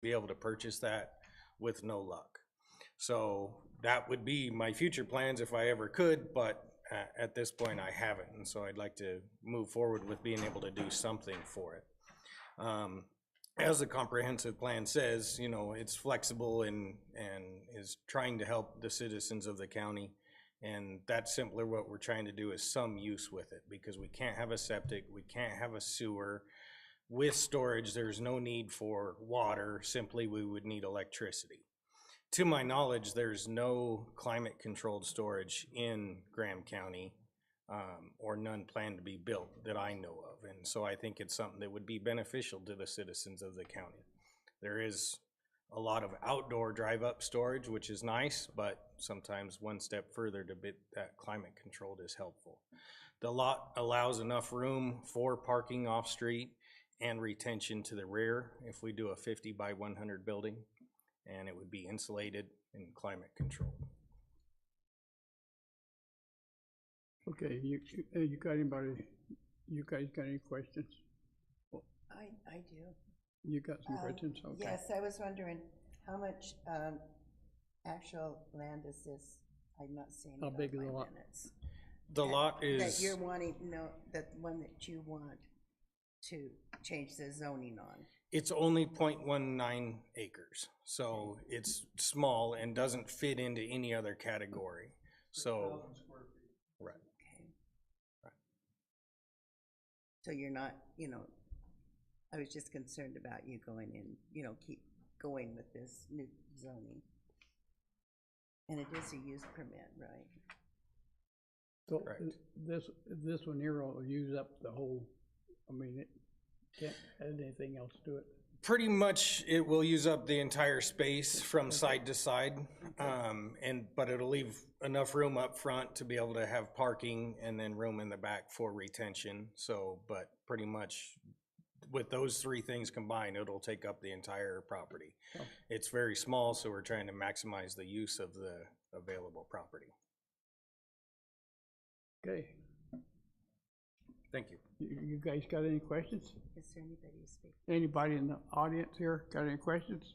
be able to purchase that with no luck. So that would be my future plans if I ever could, but at this point I haven't. And so I'd like to move forward with being able to do something for it. As the comprehensive plan says, you know, it's flexible and is trying to help the citizens of the county. And that's simply what we're trying to do, is some use with it, because we can't have a septic, we can't have a sewer. With storage, there's no need for water, simply we would need electricity. To my knowledge, there's no climate-controlled storage in Graham County, or none planned to be built that I know of. And so I think it's something that would be beneficial to the citizens of the county. There is a lot of outdoor drive-up storage, which is nice, but sometimes one step further to be that climate-controlled is helpful. The lot allows enough room for parking off-street and retention to the rear if we do a 50 by 100 building, and it would be insulated and climate controlled. Okay, you got anybody, you guys got any questions? I do. You got some questions? Okay. Yes, I was wondering how much actual land is this? I'm not seeing it How on big is my the lot? minutes. The lot That is, you're wanting, no, that one that you want to change the zoning on. it's only 0.19 acres. So it's small and doesn't fit into any other category. So, right. Okay. Right. So you're not, you know, I was just concerned about you going in, you know, keep going with this new zoning. And it is a use permit, right? So Correct. this one here will use up the whole, I mean, it can't add anything else to it. Pretty much it will use up the entire space from side to side. But it'll leave enough room up front to be able to have parking and then room in the back for retention. So, but pretty much with those three things combined, it'll take up the entire property. Oh. It's very small, so we're trying to maximize the use of the available property. Okay, Thank you. you guys got any questions? Is there anybody who speaks? Anybody in the audience here got any questions?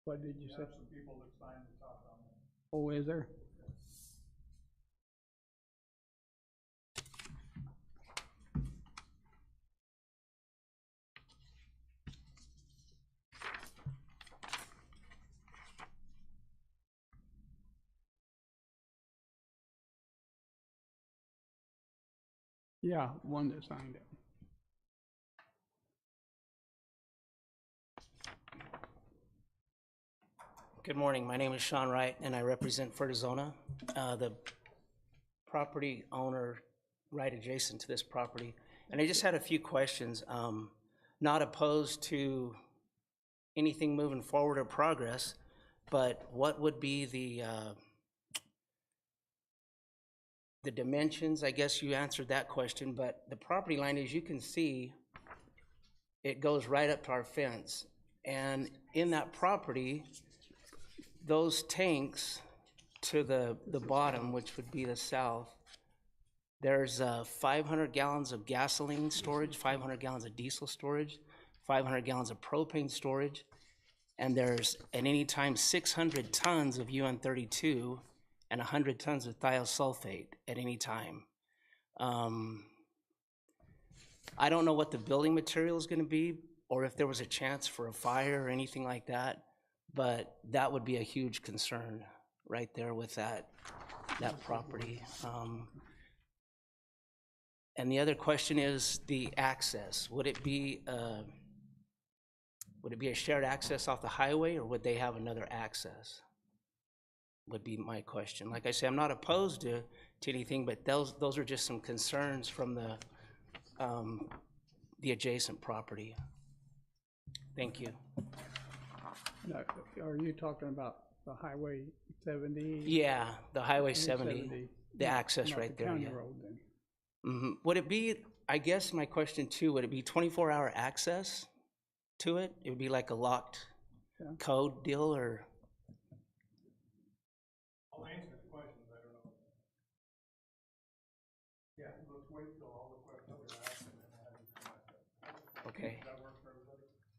What did you say? Some people that signed the top on that. Oh, is there? Yeah, one that signed it. Good morning. My name is Sean Wright, and I represent Fertizona, the property owner right adjacent to this property. And I just had a few questions. Not opposed to anything moving forward or progress, but what would be the dimensions? I guess you answered that question, but the property line, as you can see, it goes right up to our fence. And in that property, those tanks to the bottom, which would be the south, there's 500 gallons of gasoline storage, 500 gallons of diesel storage, 500 gallons of propane storage, and there's at any time 600 tons of UN-32 and 100 tons of thiosulfate at any time. I don't know what the building material is going to be, or if there was a chance for a fire or anything like that, but that would be a huge concern right there with that property. And the other question is the access. Would it be a shared access off the highway, or would they have another access? Would be my question. Like I say, I'm not opposed to anything, but those are just some concerns from the adjacent property. Thank you. Now, are you talking about the Highway 70? Yeah, the Highway 70, the access Not right the there. county Yeah. road then. Would it be, I guess my question too, would it be 24-hour access to it? It would be like a locked code deal, or? I'll answer the questions, I don't know. Yeah, let's wait till all the questions are asked and then have you come back up. Okay.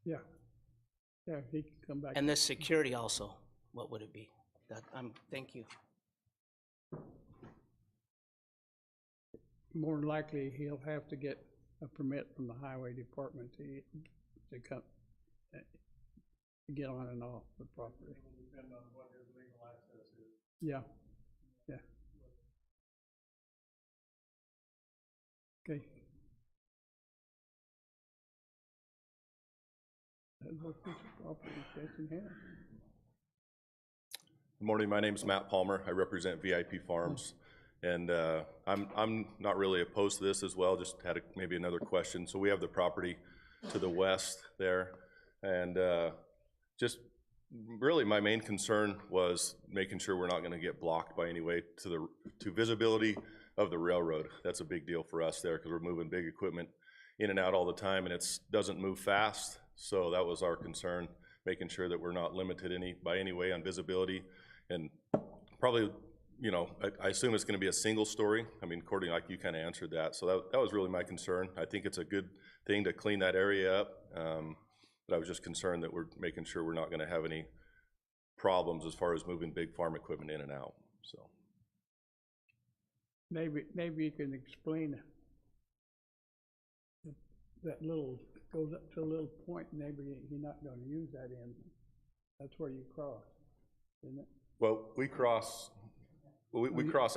Yeah. Yeah, he can come back. And the security also, what would it be? Thank you. More than likely, he'll have to get a permit from the highway department to come, to get on and off the property. It will depend on what his legal access is. Yeah, yeah. Okay. That's what piece of property Jason has. Good morning, my name is Matt Palmer. I represent VIP Farms. And I'm not really opposed to this as well, just had maybe another question. So we have the property to the west there. And just really my main concern was making sure we're not gonna get blocked by any way to visibility of the railroad. That's a big deal for us there because we're moving big equipment in and out all the time and it doesn't move fast. So that was our concern, making sure that we're not limited by any way on visibility. And probably, you know, I assume it's gonna be a single story. I mean, according, like you kind of answered that. So that was really my concern. I think it's a good thing to clean that area up. But I was just concerned that we're making sure we're not gonna have any problems as far as moving big farm equipment in and out, so. Maybe you can explain that little, goes up to a little point, maybe you're not gonna use that in. That's where you cross, isn't it? Well, we cross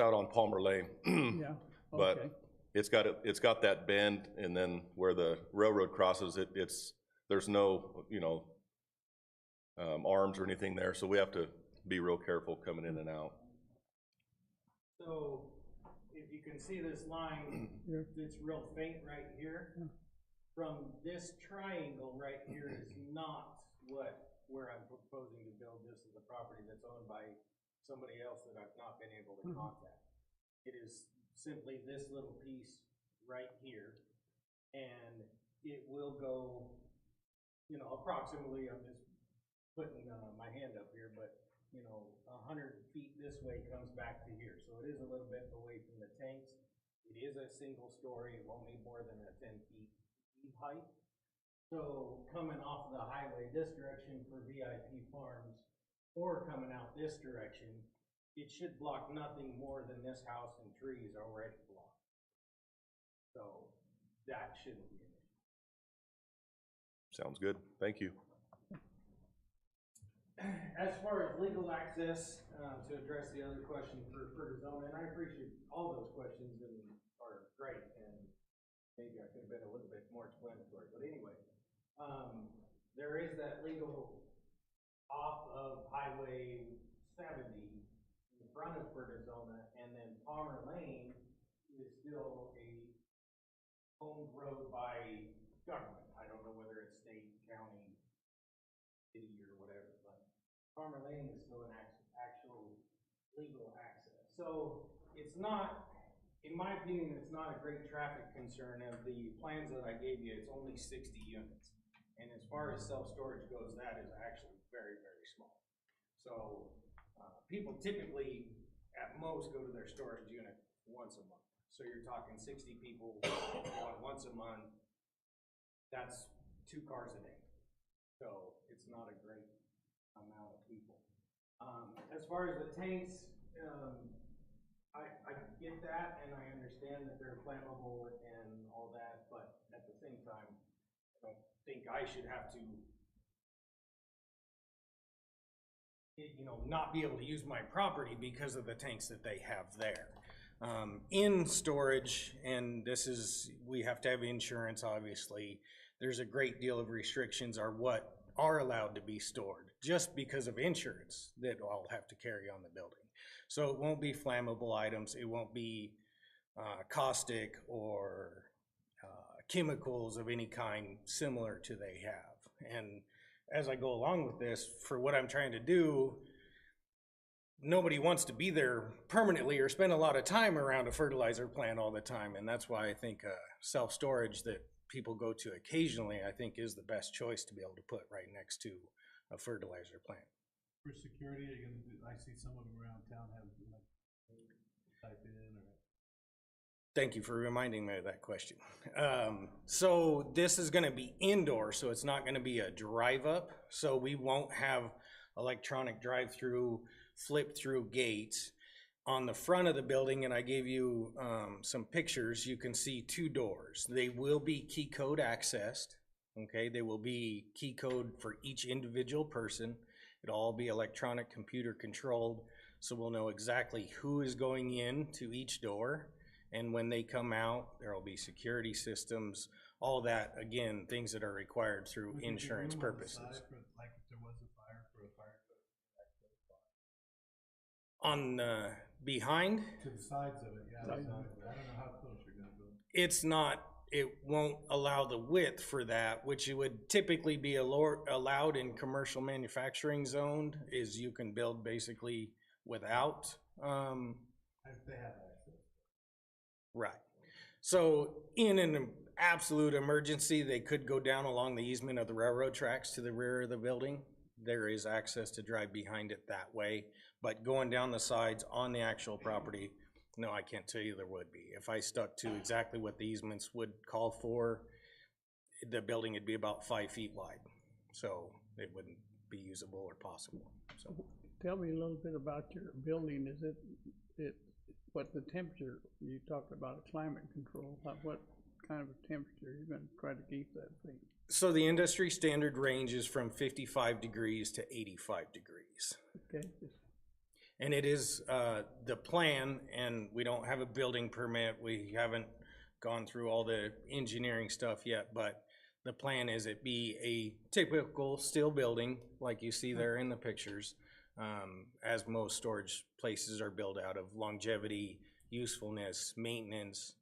out on Palmer Lane. Yeah, But okay. it's got that bend, and then where the railroad crosses it, there's no, you know, arms or anything there, so we have to be real careful coming in and out. So, if you can see this line, Yeah. it's real faint right here. From this triangle right here is not where I'm proposing to build. This is a property that's owned by somebody else that I've not been able to contact. It is simply this little piece right here, and it will go, you know, approximately, I'm just putting my hand up here, but, you know, 100 feet this way comes back to here. So it is a little bit away from the tanks. It is a single story, it won't need more than a 10 feet deep height. So coming off the highway this direction for VIP Farms, or coming out this direction, it should block nothing more than this house and trees already blocked. So that shouldn't be an issue. Sounds good, thank you. As far as legal access, to address the other question for zone, and I appreciate all those questions and are great, and maybe I could have been a little bit more explanatory, but anyway, there is that legal off of Highway 70 in front of Fertizona, and then Palmer Lane is still a owned road by government. I don't know whether it's state, county, city, or whatever, but Palmer Lane is still an actual legal access. So it's not, in my opinion, it's not a great traffic concern. Of the plans that I gave you, it's only 60 units. And as far as self-storage goes, that is actually very, very small. So people typically, at most, go to their storage unit once a month. So you're talking 60 people going once a month. That's 2 cars a day. So it's not a great amount of people. As far as the tanks, I get that, and I understand that they're flammable and all that, but at the same time, I don't think I should have to, you know, not be able to use my property because of the tanks that they have there. In storage, and we have to have insurance, obviously, there's a great deal of restrictions are what are allowed to be stored, just because of insurance that I'll have to carry on the building. So it won't be flammable items, it won't be caustic or chemicals of any kind similar to they have. And as I go along with this, for what I'm trying to do, nobody wants to be there permanently or spend a lot of time around a fertilizer plant all the time. And that's why I think self-storage that people go to occasionally, I think is the best choice to be able to put right next to a fertilizer plant. For security, I see some of them around town have like type in or. Thank you for reminding me of that question. So this is gonna be indoor, so it's not gonna be a drive-up. So we won't have electronic drive-through, flip-through gates. On the front of the building, and I gave you some pictures, you can see 2 doors. They will be key code accessed, okay? They will be key code for each individual person. It'll all be electronic computer controlled, so we'll know exactly who is going in to each door. And when they come out, there'll be security systems, all that, again, things that are required through insurance purposes. Like if there was a fire for a fire truck, On behind, to the sides of it, yeah. I don't know how close you're gonna go. it's not, it won't allow the width for that, which it would typically be allowed in commercial manufacturing zoned, is you can build basically without, If they have access. right. So in an absolute emergency, they could go down along the easement of the railroad tracks to the rear of the building. There is access to drive behind it that way, but going down the sides on the actual property, no, I can't tell you there would be. If I stuck to exactly what the easements would call for, the building would be about 5 feet wide, so it wouldn't be usable or possible, so. Tell me a little bit about your building. Is what the temperature, you talked about climate control, what kind of a temperature you're gonna try to keep that thing? So the industry standard range is from 55 degrees to 85 degrees. Okay, And it is the plan, and we don't have a building permit, we haven't gone through all the engineering stuff yet, but the plan is it be a typical steel building, like you see there in the pictures, as most storage places are built out of: longevity, usefulness, maintenance,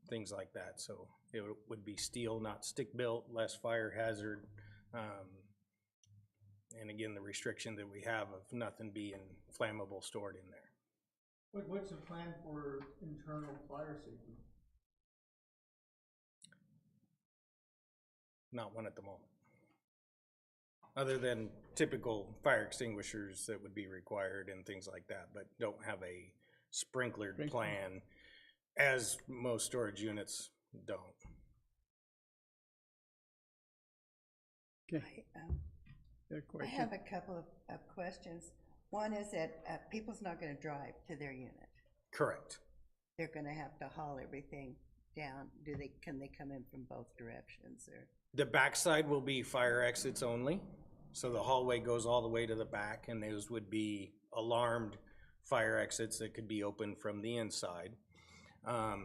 things like that. So it would be steel, not stick-built, less fire hazard. And again, the restriction that we have of nothing being flammable stored in there. What's the plan for internal fire safety? Not one at the moment. Other than typical fire extinguishers that would be required and things like that, but don't have a sprinklered plan, as most storage units don't. okay, good I question. have a couple of questions. One is that people's not gonna drive to their unit. Correct. They're gonna have to haul everything down. Can they come in from both directions, or? The backside will be fire exits only, so the hallway goes all the way to the back, and those would be alarmed fire exits that could be opened from the inside.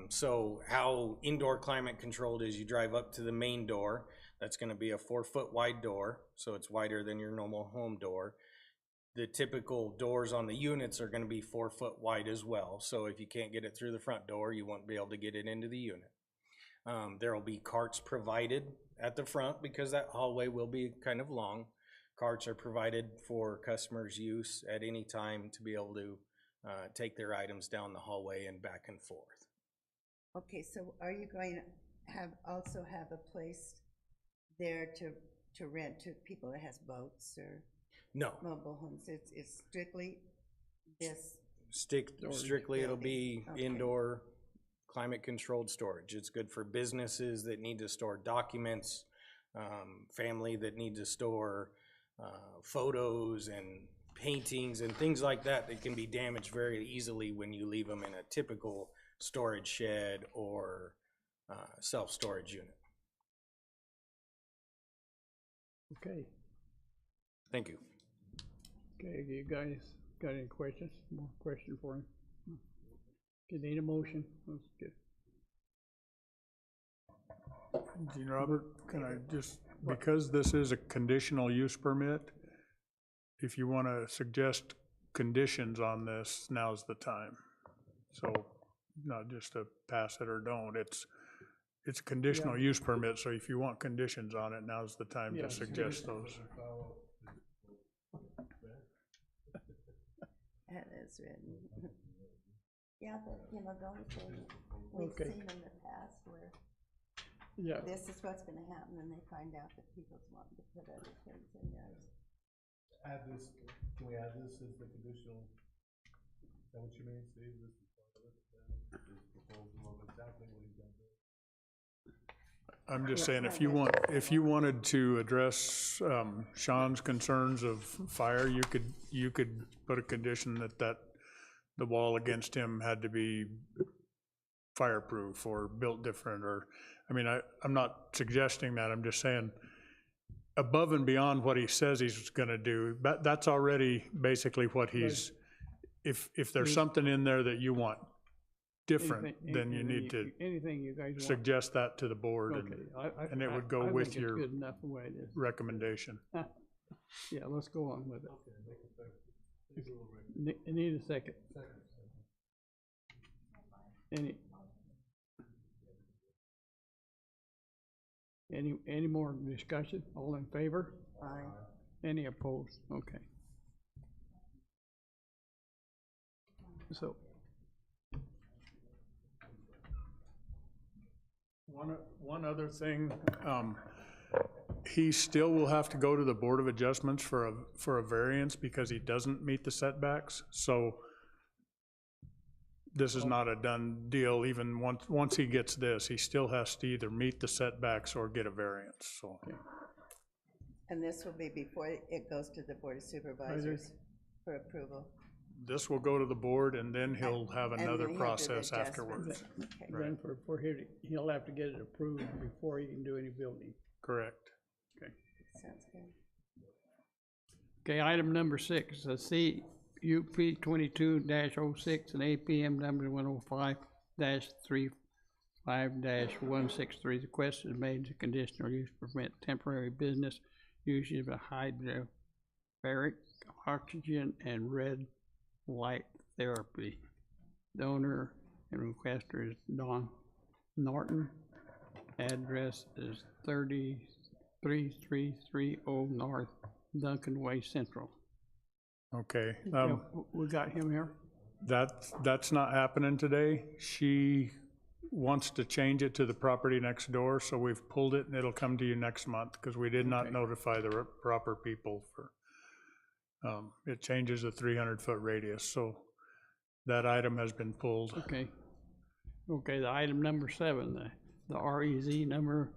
So how indoor climate controlled is, you drive up to the main door. That's gonna be a 4-foot wide door, so it's wider than your normal home door. The typical doors on the units are gonna be 4-foot wide as well, so if you can't get it through the front door, you won't be able to get it into the unit. There will be carts provided at the front, because that hallway will be kind of long. Carts are provided for customers' use at any time to be able to take their items down the hallway and back and forth. Okay, so are you going to also have a place there to rent to people that has boats or No, mobile homes? It's strictly this, strictly it'll be Okay. indoor climate controlled storage. It's good for businesses that need to store documents, family that need to store photos and paintings and things like that that can be damaged very easily when you leave them in a typical storage shed or self-storage unit. Okay, Thank you. okay, you guys got any questions? More question for him? Okay, need a motion? Let's get, Gene Robert, can I just, because this is a conditional use permit, if you want to suggest conditions on this, now's the time. So not just to pass it or don't, it's a conditional use permit, so if you want conditions on it, now's the time Yeah. to suggest those. that is written. Yeah, but, the only thing we've Okay. seen in the past where yeah, this is what's gonna happen, and they find out that people's wanting to put other things in theirs. Add this, can we add this as the conditional? Is that what you mean, Steve? This is part I'm just saying, if you wanted to address, Sean's concerns of fire, you could put a condition that the wall against him had to be fireproof or built different, or, I mean, I'm not suggesting that, I'm just saying, above and beyond what he says he's gonna do, that's already basically what he's, if there's something in there that you want different, then you need to Anything you guys want. suggest that to the board, Okay, and it would go I with think it's your good enough the way it is. recommendation. Yeah, let's go on with it. Need a second. Any more discussion? All in favor? Aye. Any opposed? Okay. So, One other thing, he still will have to go to the Board of Adjustments for a variance because he doesn't meet the setbacks, so this is not a done deal. Even once he gets this, he still has to either meet the setbacks or get a variance, so. And this will be before it goes to the Board of Supervisors for approval. This will go to the board, and then he'll have And another then he'll do the process afterwards. adjustments. Okay. then for him, he'll have to get it approved before he can do any building. Correct. Okay. Sounds good. Okay, item number 6, the CUP 22-06 and APM number 105-35-163. The request is made to conditional use permit temporary business use of hydrobaric oxygen and red light therapy. The owner and requester is Don Norton. Address is 3330 North Duncan Way Central. Okay, Yeah, we got him here? that's not happening today. She wants to change it to the property next door, so we've pulled it, and it'll come to you next month, because we did not notify the proper people for, it changes a 300-foot radius, so that item has been pulled. Okay. Okay, the item number 7, the REZ number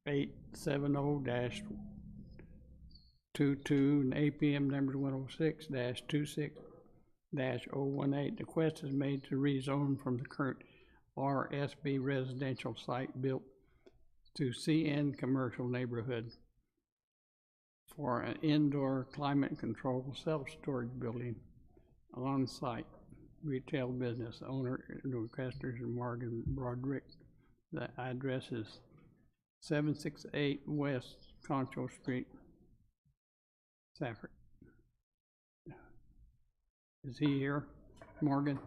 870-22 and APM number 106-26-018. The request is made to rezone from the current RSB residential site built to CN commercial neighborhood for an indoor climate control self-storage building on site. Retail business owner and requesters are Morgan Broderick. The address is 768 West Concho Street, Safford. Is he here, Morgan?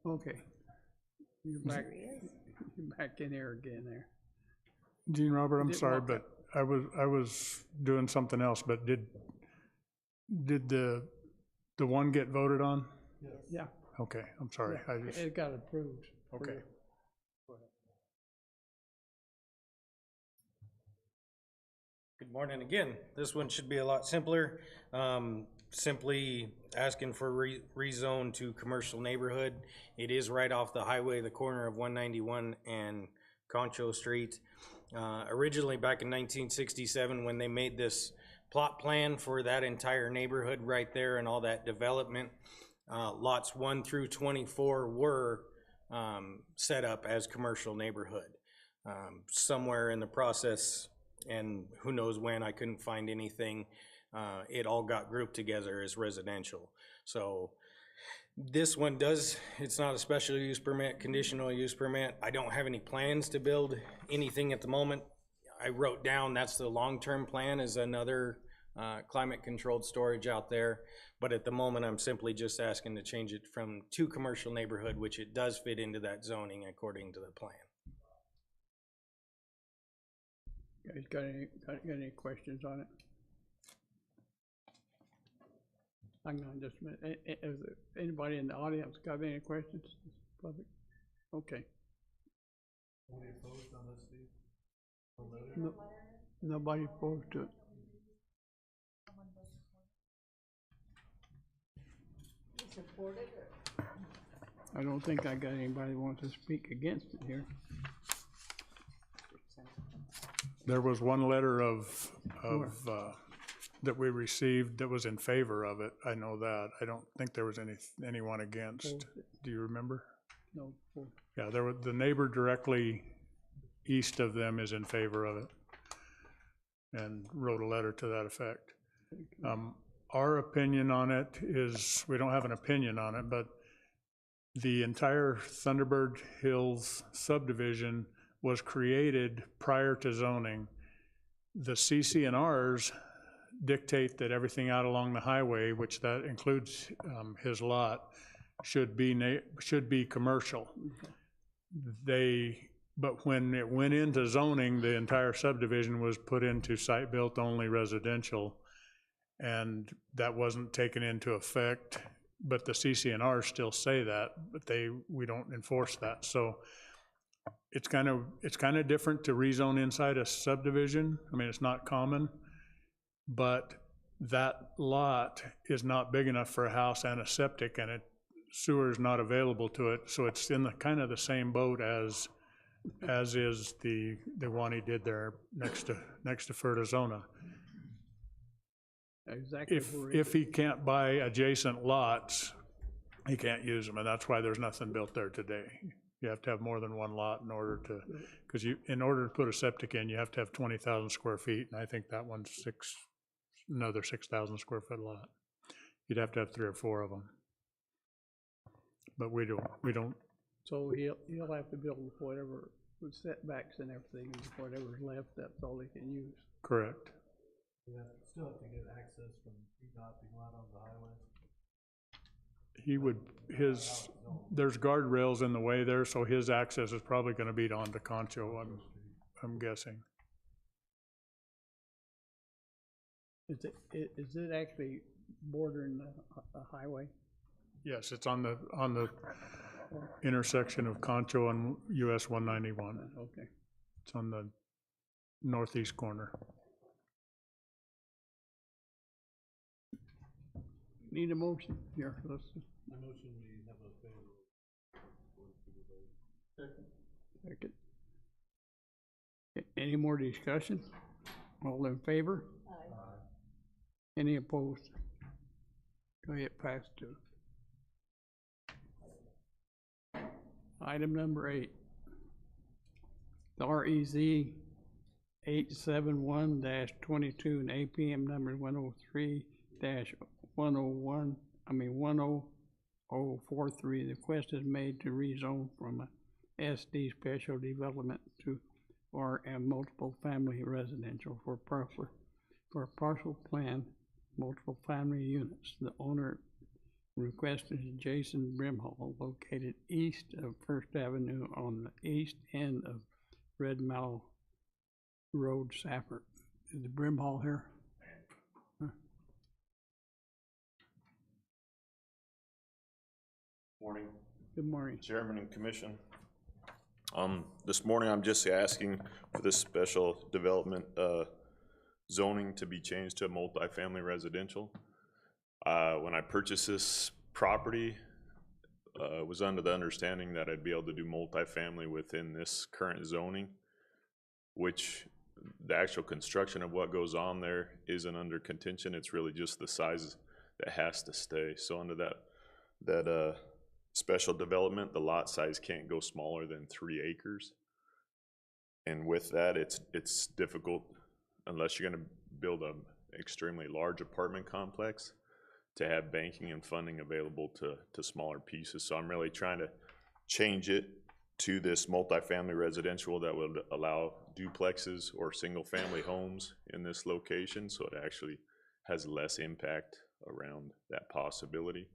Okay. You're back, you're back in here again there. Gene Robert, I'm Did sorry, walk but I was doing something else, but did the one get voted on? Yeah. Okay, I'm sorry, I just, It got approved. okay. Good morning again. This one should be a lot simpler. Simply asking for rezone to commercial neighborhood. It is right off the highway, the corner of 191 and Concho Street. Originally back in 1967, when they made this plot plan for that entire neighborhood right there and all that development, lots 1 through 24 were set up as commercial neighborhood. Somewhere in the process, and who knows when, I couldn't find anything, it all got grouped together as residential. So this one does, it's not a special use permit, conditional use permit. I don't have any plans to build anything at the moment. I wrote down that's the long-term plan, is another climate controlled storage out there. But at the moment, I'm simply just asking to change it from to commercial neighborhood, which it does fit into that zoning according to the plan. You guys got any questions on it? Hang on just a minute. Is there anybody in the audience got any questions? Public? Okay. Any opposed on this, Steve? No, nobody opposed to it. I don't think I got anybody who wants to speak against it here. There was one letter of, that we received that was in favor of it. I know that. I don't think there was anyone against. Do you remember? No, Yeah, there was, the neighbor directly east of them is in favor of it and wrote a letter to that effect. Our opinion on it is, we don't have an opinion on it, but the entire Thunderbird Hills subdivision was created prior to zoning. The CC&Rs dictate that everything out along the highway, which that includes his lot, should be commercial. But when it went into zoning, the entire subdivision was put into site-built only residential, and that wasn't taken into effect. But the CC&Rs still say that, but we don't enforce that. So it's kind of different to rezone inside a subdivision. I mean, it's not common, but that lot is not big enough for a house and a septic, and sewer is not available to it. So it's in the kind of the same boat as is the one he did there next to Fertizona. exactly. If he can't buy adjacent lots, he can't use them, and that's why there's nothing built there today. You have to have more than one lot in order to, because in order to put a septic in, you have to have 20,000 square feet, and I think that one's another 6,000 square foot lot. You'd have to have 3 or 4 of them. But we don't. So he'll have to build whatever, with setbacks and everything, and whatever's left, that's all he can use. Correct. Yeah, still have to get access from not being allowed on the highway. He would, there's guardrails in the way there, so his access is probably gonna be onto Concho, I'm guessing. Is it actually bordering the highway? Yes, it's on the intersection of Concho and US 191. Okay. It's on the northeast corner. Need a motion here, let's. I motion we have a favorable. Second. Any more discussion? All in favor? Aye. Any opposed? Go ahead, pass to. Item number 8. The REZ 871-22 and APM number 103-1043. The request is made to rezone from a SD special development to RM multiple family residential for parcel plan, multiple family units. The owner request is Jason Brimhall, located east of First Avenue on the east end of Red Mallow Road, Safford. Is the Brimhall here? Morning, Good morning. Chairman and Commission. This morning, I'm just asking for this special development zoning to be changed to a multifamily residential. When I purchased this property, was under the understanding that I'd be able to do multifamily within this current zoning, which the actual construction of what goes on there isn't under contention. It's really just the size that has to stay. So under that special development, the lot size can't go smaller than 3 acres. And with that, it's difficult, unless you're gonna build an extremely large apartment complex, to have banking and funding available to smaller pieces. So I'm really trying to change it to this multifamily residential that would allow duplexes or single family homes in this location, so it actually has less impact around that possibility.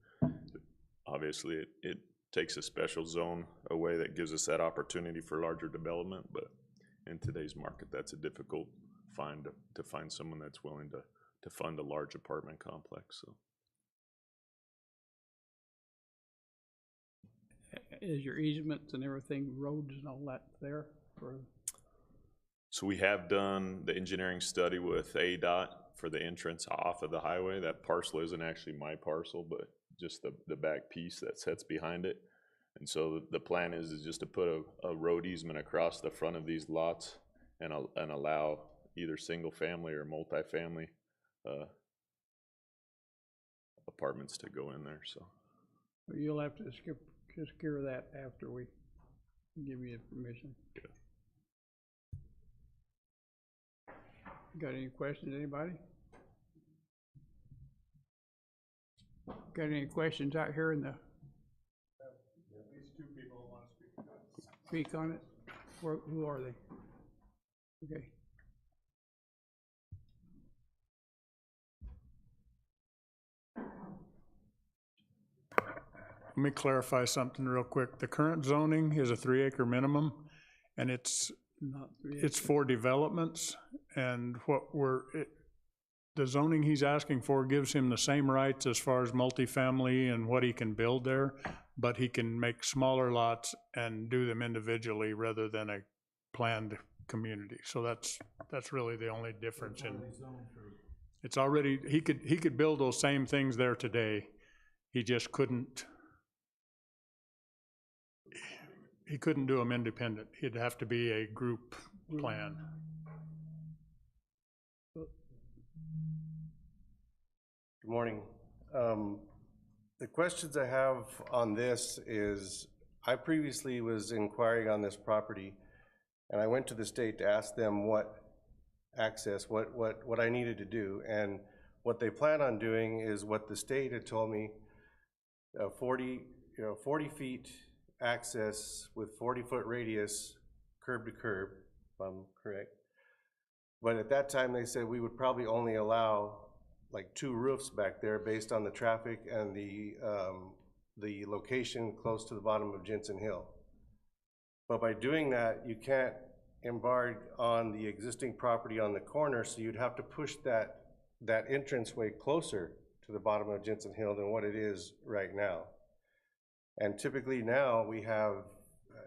Obviously, it takes a special zone away that gives us that opportunity for larger development, but in today's market, that's a difficult find to find someone that's willing to fund a large apartment complex. So. Is your easements and everything, roads and all that there for? So we have done the engineering study with ADOT for the entrance off of the highway. That parcel isn't actually my parcel, but just the back piece that sits behind it. And so the plan is just to put a road easement across the front of these lots and allow either single family or multifamily apartments to go in there, so. You'll have to secure that after we give you permission. Yeah. Got any questions, anybody? Got any questions out here in the? At least two people want to Speak on it? Who are they? Okay. Let me clarify something real quick. The current zoning is a 3-acre minimum, and it's Not three. for developments, and the zoning he's asking for gives him the same rights as far as multifamily and what he can build there, but he can make smaller lots and do them individually rather than a planned community. So that's really the only difference in. It's already, he could build those same things there today. He just couldn't. He couldn't do them independent. It'd have to be a group plan. Good morning. The questions I have on this is, I previously was inquiring on this property, and I went to the state to ask them what I needed to do, and what they plan on doing is what the state had told me, 40 feet access with 40-foot radius, curb to curb, if I'm correct. But at that time, they said we would probably only allow like 2 roofs back there based on the traffic and the location close to the bottom of Jensen Hill. But by doing that, you can't embark on the existing property on the corner, so you'd have to push that entranceway closer to the bottom of Jensen Hill than what it is right now. And typically now we have,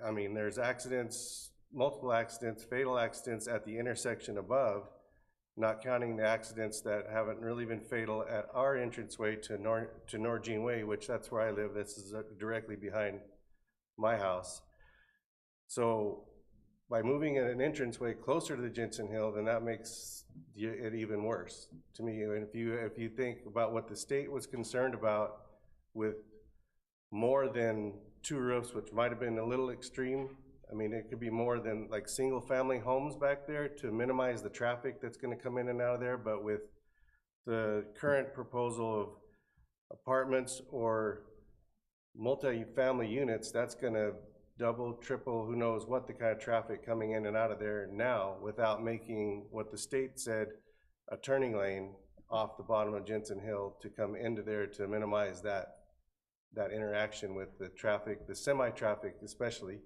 I mean, there's accidents, multiple accidents, fatal accidents at the intersection above, not counting the accidents that haven't really been fatal at our entranceway to Norgine Way, which that's where I live. This is directly behind my house. So by moving an entranceway closer to the Jensen Hill, then that makes it even worse to me. And if you think about what the state was concerned about with more than 2 roofs, which might have been a little extreme. I mean, it could be more than like single family homes back there to minimize the traffic that's gonna come in and out of there. But with the current proposal of apartments or multi-family units, that's gonna double, triple, who knows what the kind of traffic coming in and out of there now without making what the state said a turning lane off the bottom of Jensen Hill to come into there to minimize that interaction with the traffic, the semi-traffic especially,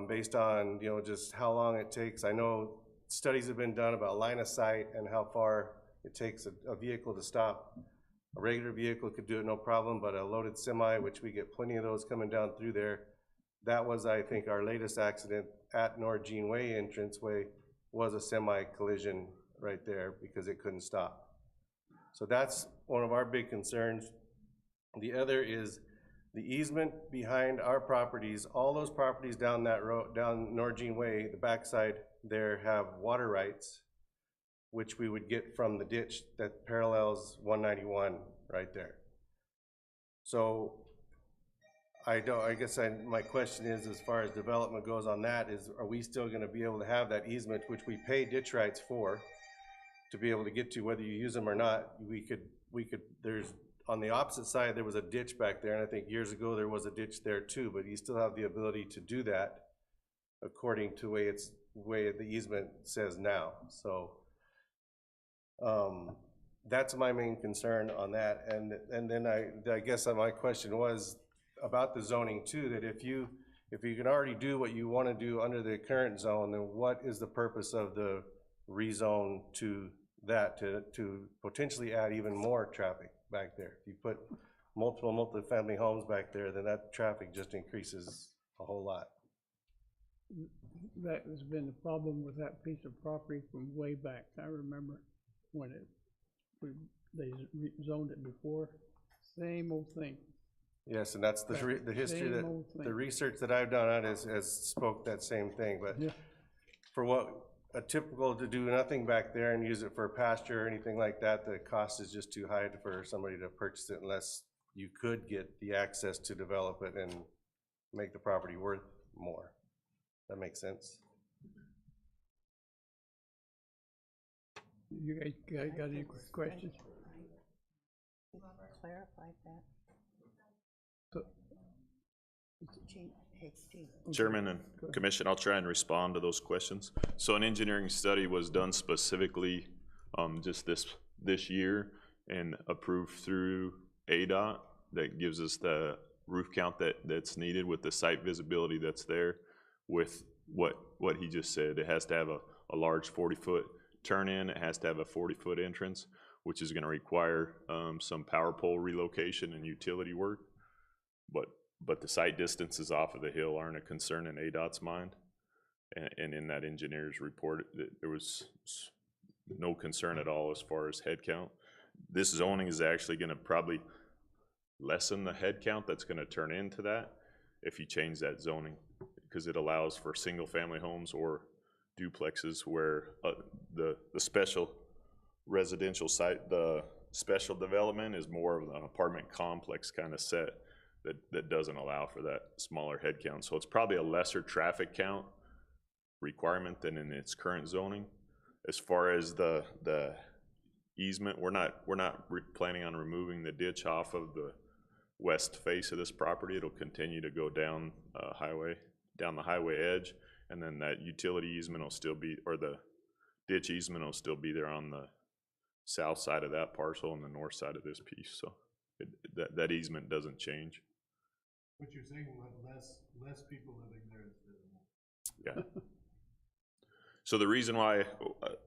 based on, you know, just how long it takes. I know studies have been done about line of sight and how far it takes a vehicle to stop. A regular vehicle could do it no problem, but a loaded semi, which we get plenty of those coming down through there, that was, I think, our latest accident at Norgine Way entranceway was a semi collision right there because it couldn't stop. So that's one of our big concerns. The other is the easement behind our properties. All those properties down that road, down Norgine Way, the backside there have water rights, which we would get from the ditch that parallels 191 right there. So my question is, as far as development goes on that, is are we still gonna be able to have that easement, which we pay ditch rights for, to be able to get to, whether you use them or not? We could, there's, on the opposite side, there was a ditch back there, and I think years ago there was a ditch there too, but you still have the ability to do that according to the way the easement says now. So that's my main concern on that. And then I guess my question was about the zoning too, that if you can already do what you want to do under the current zone, then what is the purpose of the rezone to that, to potentially add even more traffic back there? If you put multi-family homes back there, then that traffic just increases a whole lot. That has been the problem with that piece of property from way back. I remember when they zoned it before, same old thing. Yes, and that's the history Same old the thing. research that I've done on it has spoke that same thing, but Yeah. for what, a typical to do nothing back there and use it for pasture or anything like that, the cost is just too high for somebody to purchase it unless you could get the access to develop it and make the property worth more. That makes sense? You guys got any questions? Clarify that. So- Gene, hey, Gene. Chairman and Commission, I'll try and respond to those questions. So an engineering study was done specifically just this year and approved through ADOT that gives us the roof count that's needed with the site visibility that's there with what he just said. It has to have a large 40-foot turn-in. It has to have a 40-foot entrance, which is gonna require some power pole relocation and utility work. But the site distances off of the hill aren't a concern in ADOT's mind. And in that engineer's report, there was no concern at all as far as head count. This zoning is actually gonna probably lessen the head count that's gonna turn into that if you change that zoning, because it allows for single-family homes or duplexes where the special residential site, the special development is more of an apartment complex kind of set that doesn't allow for that smaller head count. So it's probably a lesser traffic count requirement than in its current zoning. As far as the easement, we're not planning on removing the ditch off of the west face of this property. It'll continue to go down down the highway edge, and then that utility easement will still be, or the ditch easement will still be there on the south side of that parcel and the north side of this piece. So that easement doesn't change. What you're saying, less people living there instead of more. Yeah. So the reason why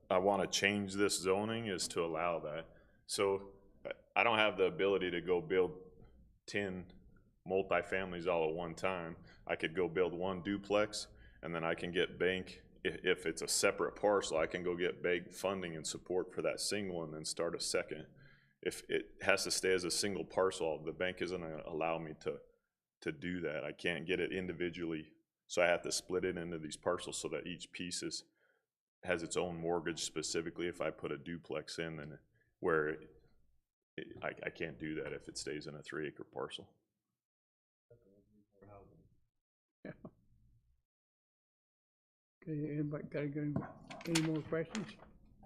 I want to change this zoning is to allow that. So I don't have the ability to go build 10 multifamilies all at one time. I could go build one duplex, and then I can get bank, if it's a separate parcel, I can go get bank funding and support for that single and then start a second. If it has to stay as a single parcel, the bank isn't gonna allow me to do that. I can't get it individually, so I have to split it into these parcels so that each piece has its own mortgage specifically. If I put a duplex in, then I can't do that if it stays in a 3-acre parcel. Yeah. Okay, anybody got any more questions?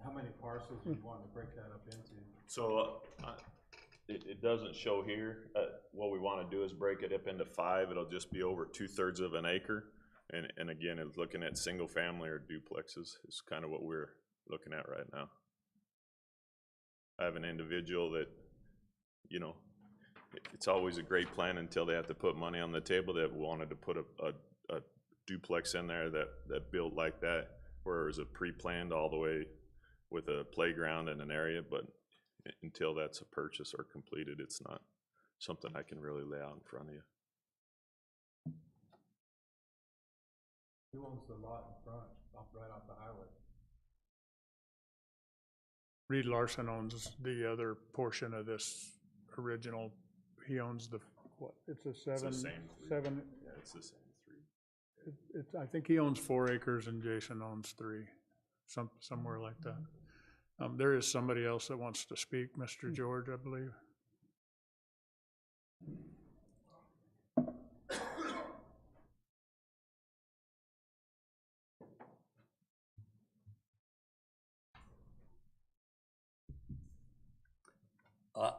How many parcels do you want to break that up into? So it doesn't show here. What we want to do is break it up into 5. It'll just be over 2/3 of an acre. And again, it's looking at single family or duplexes is kind of what we're looking at right now. I have an individual that, you know, it's always a great plan until they have to put money on the table, that wanted to put a duplex in there that built like that, where it was a pre-planned all the way with a playground and an area, but until that's a purchase or completed, it's not something I can really lay out in front of you. Who owns the lot in front, right off the highway? Reed Larson owns the other portion of this original. He owns it's a It's the same 3. seven, Yeah, it's the same 3. I think he owns 4 acres and Jason owns 3, somewhere like that. There is somebody else that wants to speak, Mr. George, I believe.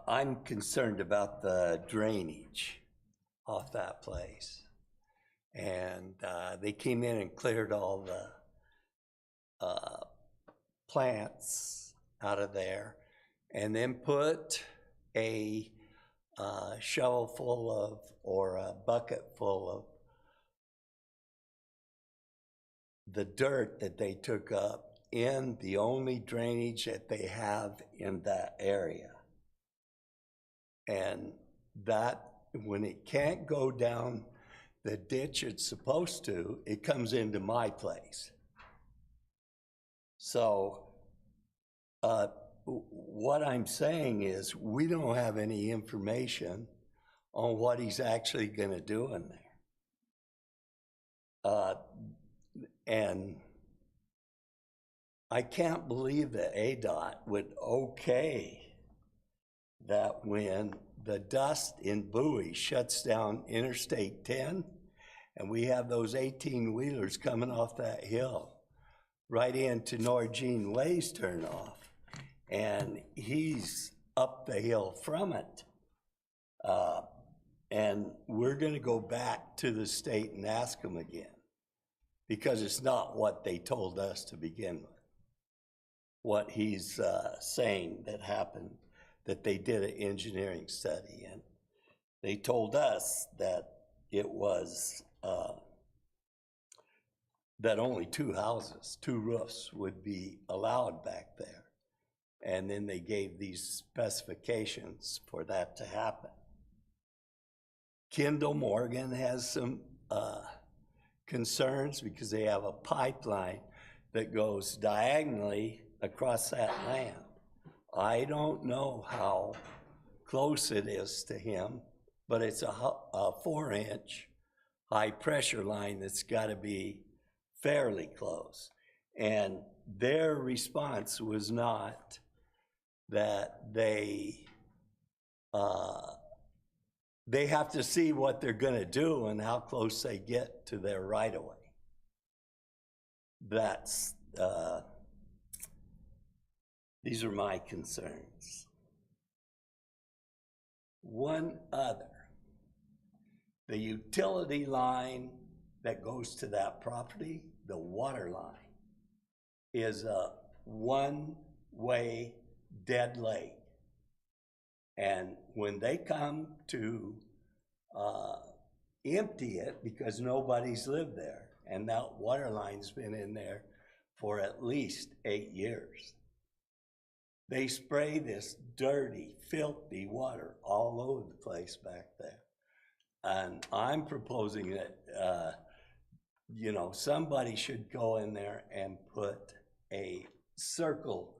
I'm concerned about the drainage off that place. And they came in and cleared all the plants out of there and then put a shovel full of, or a bucket full of the dirt that they took up in the only drainage that they have in that area. And that, when it can't go down the ditch it's supposed to, it comes into my place. So what I'm saying is we don't have any information on what he's actually gonna do in there. And I can't believe that ADOT would okay that when the dust in Bowie shuts down Interstate 10, and we have those 18-wheelers coming off that hill right into Norgene Way's turnoff, and he's up the hill from it. And we're gonna go back to the state and ask them again, because it's not what they told us to begin with. What he's saying that happened, that they did an engineering study, and they told us that it was, that only 2 houses, 2 roofs would be allowed back there. And then they gave these specifications for that to happen. Kendall Morgan has some concerns because they have a pipeline that goes diagonally across that land. I don't know how close it is to him, but it's a 4-inch high-pressure line that's got to be fairly close. And their response was not that they have to see what they're gonna do and how close they get to their right-of-way. That's, these are my concerns. One other, the utility line that goes to that property, the water line, is a one-way dead lake. And when they come to empty it, because nobody's lived there, and that water line's been in there for at least 8 years, they spray this dirty, filthy water all over the place back there. And I'm proposing that, you know, somebody should go in there and put a circle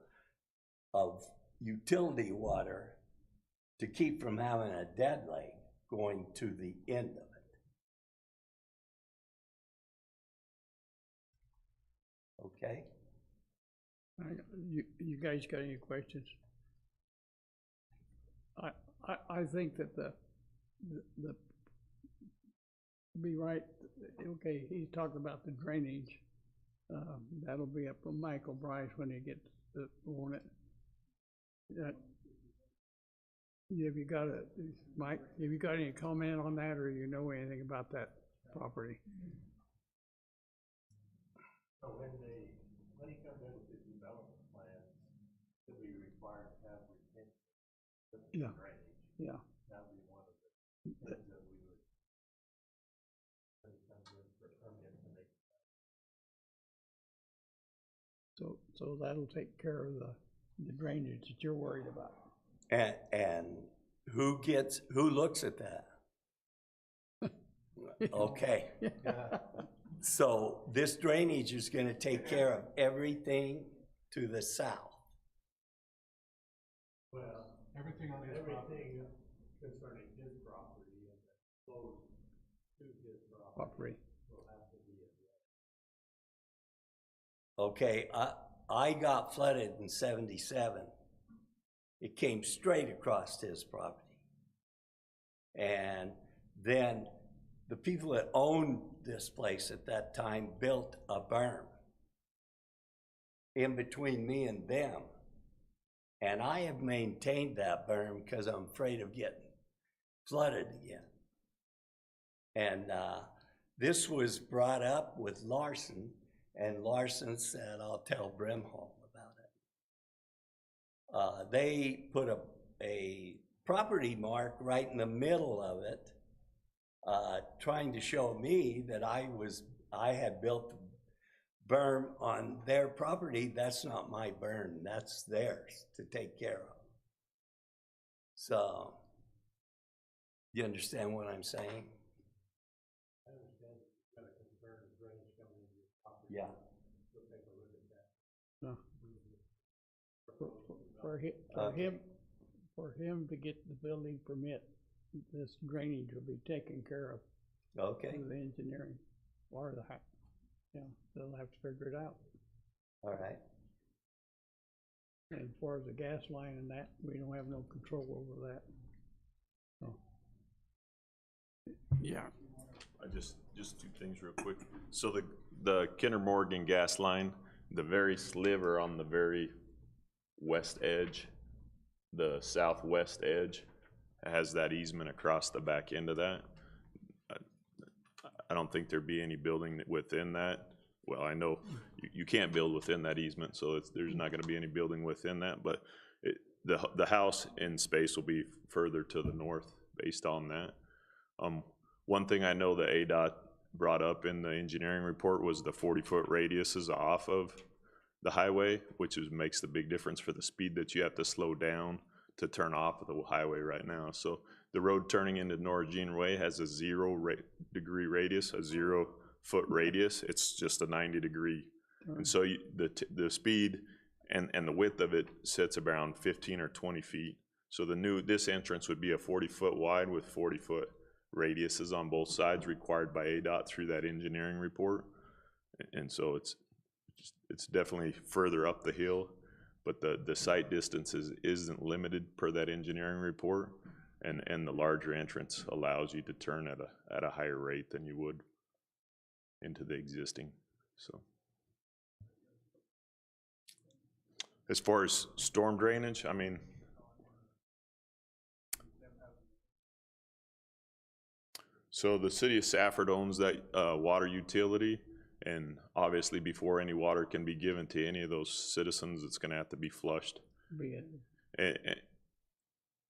of utility water to keep from having a dead lake going to the end of it. Okay? You guys got any questions? I think that the be right, okay, he's talking about the drainage. That'll be up to Michael Bryce when he gets on it. Have you got Mike, have you got any comment on that, or you know anything about that property? So when he comes in with his development plans, he'll be required to have retention with the Yeah. drainage. Yeah. That would be one of the things that we would, when he comes in for permit to make. So that'll take care of the drainage that you're worried about. And who looks at that? Okay. So this drainage is gonna take care of everything to the south. Well, everything on his property concerning his property and that flows to his property will have to be addressed. Okay, I got flooded in '77. It came straight across his property. And then the people that owned this place at that time built a berm in between me and them. And I have maintained that berm because I'm afraid of getting flooded again. And this was brought up with Larson, and Larson said, I'll tell Brimholm about it. They put a property mark right in the middle of it, trying to show me that I had built the berm on their property. That's not my berm, that's theirs to take care of. So, you understand what I'm saying? I understand that you've got a concern of drainage coming into your property. Yeah. We'll take a look at that. No. For him to get the building permit this drainage will be taken care of Okay, through the engineering, or they'll have to figure it out. all right. And as far as the gas line and that, we don't have no control over that. So. Yeah, Just two things real quick. So the Kinder Morgan gas line, the very sliver on the very west edge, the southwest edge, has that easement across the back end of that. I don't think there'd be any building within that. Well, I know you can't build within that easement, so there's not gonna be any building within that, but the house in space will be further to the north based on that. One thing I know that ADOT brought up in the engineering report was the 40-foot radiuses off of the highway, which makes the big difference for the speed that you have to slow down to turn off of the highway right now. So the road turning into Noragene Way has a 0-degree radius, a 0-foot radius. It's just a 90-degree. And so the speed and the width of it sits around 15 or 20 feet. So this entrance would be a 40-foot wide with 40-foot radiuses on both sides required by ADOT through that engineering report. And so it's definitely further up the hill, but the site distance isn't limited per that engineering report, and the larger entrance allows you to turn at a higher rate than you would into the existing. So as far as storm drainage, I mean, so the city of Safford owns that water utility, and obviously before any water can be given to any of those citizens, it's gonna have to be flushed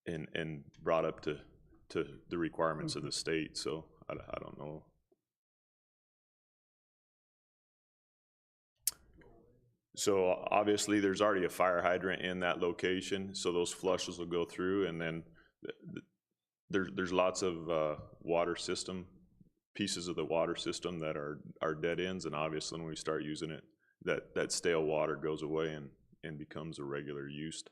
and brought up to the requirements of the state, so I don't know. So obviously there's already a fire hydrant in that location, so those flushes will go through, and then there's lots of water system, pieces of the water system that are dead ends, and obviously when we start using it, that stale water goes away and becomes a regular used.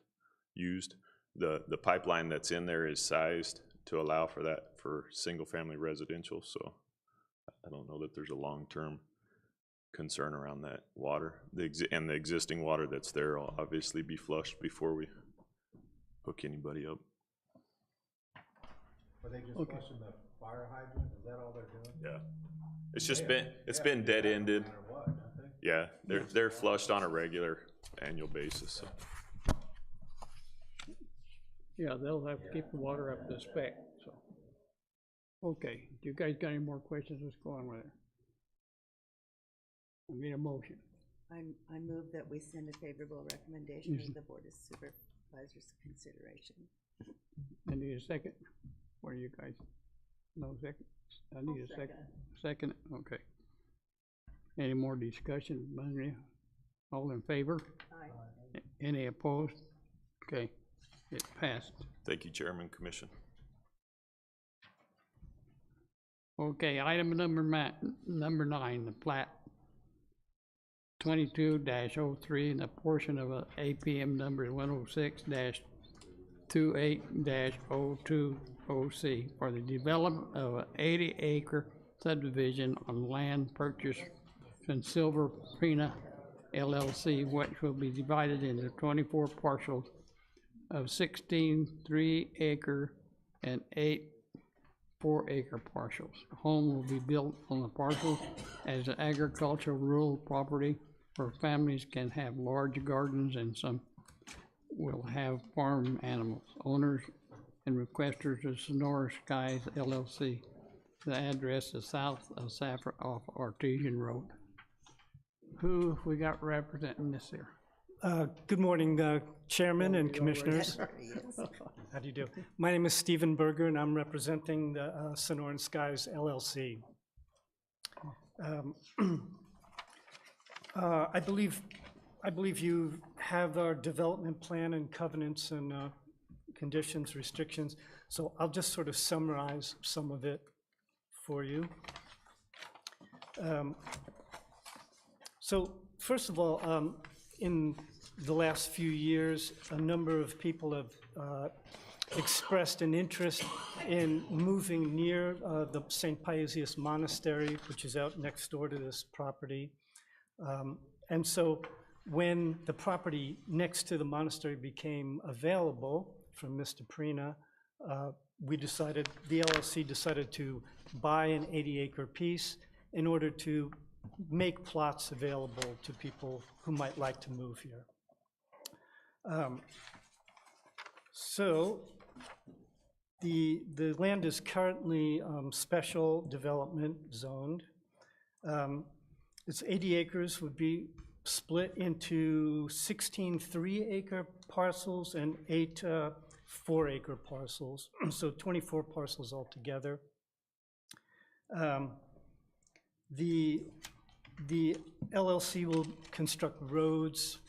The pipeline that's in there is sized to allow for that for single-family residential, so I don't know that there's a long-term concern around that water. And the existing water that's there will obviously be flushed before we hook anybody up. Are they just flushing the fire hydrant? Is that all they're doing? Yeah. It's been dead-ended. No matter what, don't they? Yeah, they're flushed on a regular annual basis, so. yeah, they'll have to keep the water up to spec, so. Okay, do you guys got any more questions? Let's go on with it. We need a motion. I move that we send a favorable recommendation to the Board of Supervisors' consideration. I need a second. What are you guys? No second? I need a second. Second, okay. Any more discussion, Maria? All in favor? Aye. Any opposed? Okay, it passed. Thank you, Chairman, Commission. Okay, item number 9, the plat 22-03, and the portion of a APM number 106-28-020C for the development of an 80-acre subdivision on land purchased from Silver Pena LLC, which will be divided into 24 parcels of 16 3-acre and 8 4-acre parcels. A home will be built on the parcels as an agricultural rural property where families can have large gardens, and some will have farm animals. Owners and requesters of Sonora Skies LLC. The address is south of Safford off Artesian Road. Who we got representing this here? Good morning, Chairman and Commissioners. There he is. How do you do? My name is Stephen Berger, and I'm representing the Sonoran Skies LLC. I believe you have our development plan and covenants and conditions, restrictions, so I'll just sort of summarize some of it for you. So first of all, in the last few years, a number of people have expressed an interest in moving near the St. Paisius Monastery, which is out next door to this property. And so when the property next to the monastery became available from Mr. Prina, the LLC decided to buy an 80-acre piece in order to make plots available to people who might like to move here. So the land is currently special development zoned. It's 80 acres, would be split into 16 3-acre parcels and 8 4-acre parcels, so 24 parcels altogether. The LLC will construct roads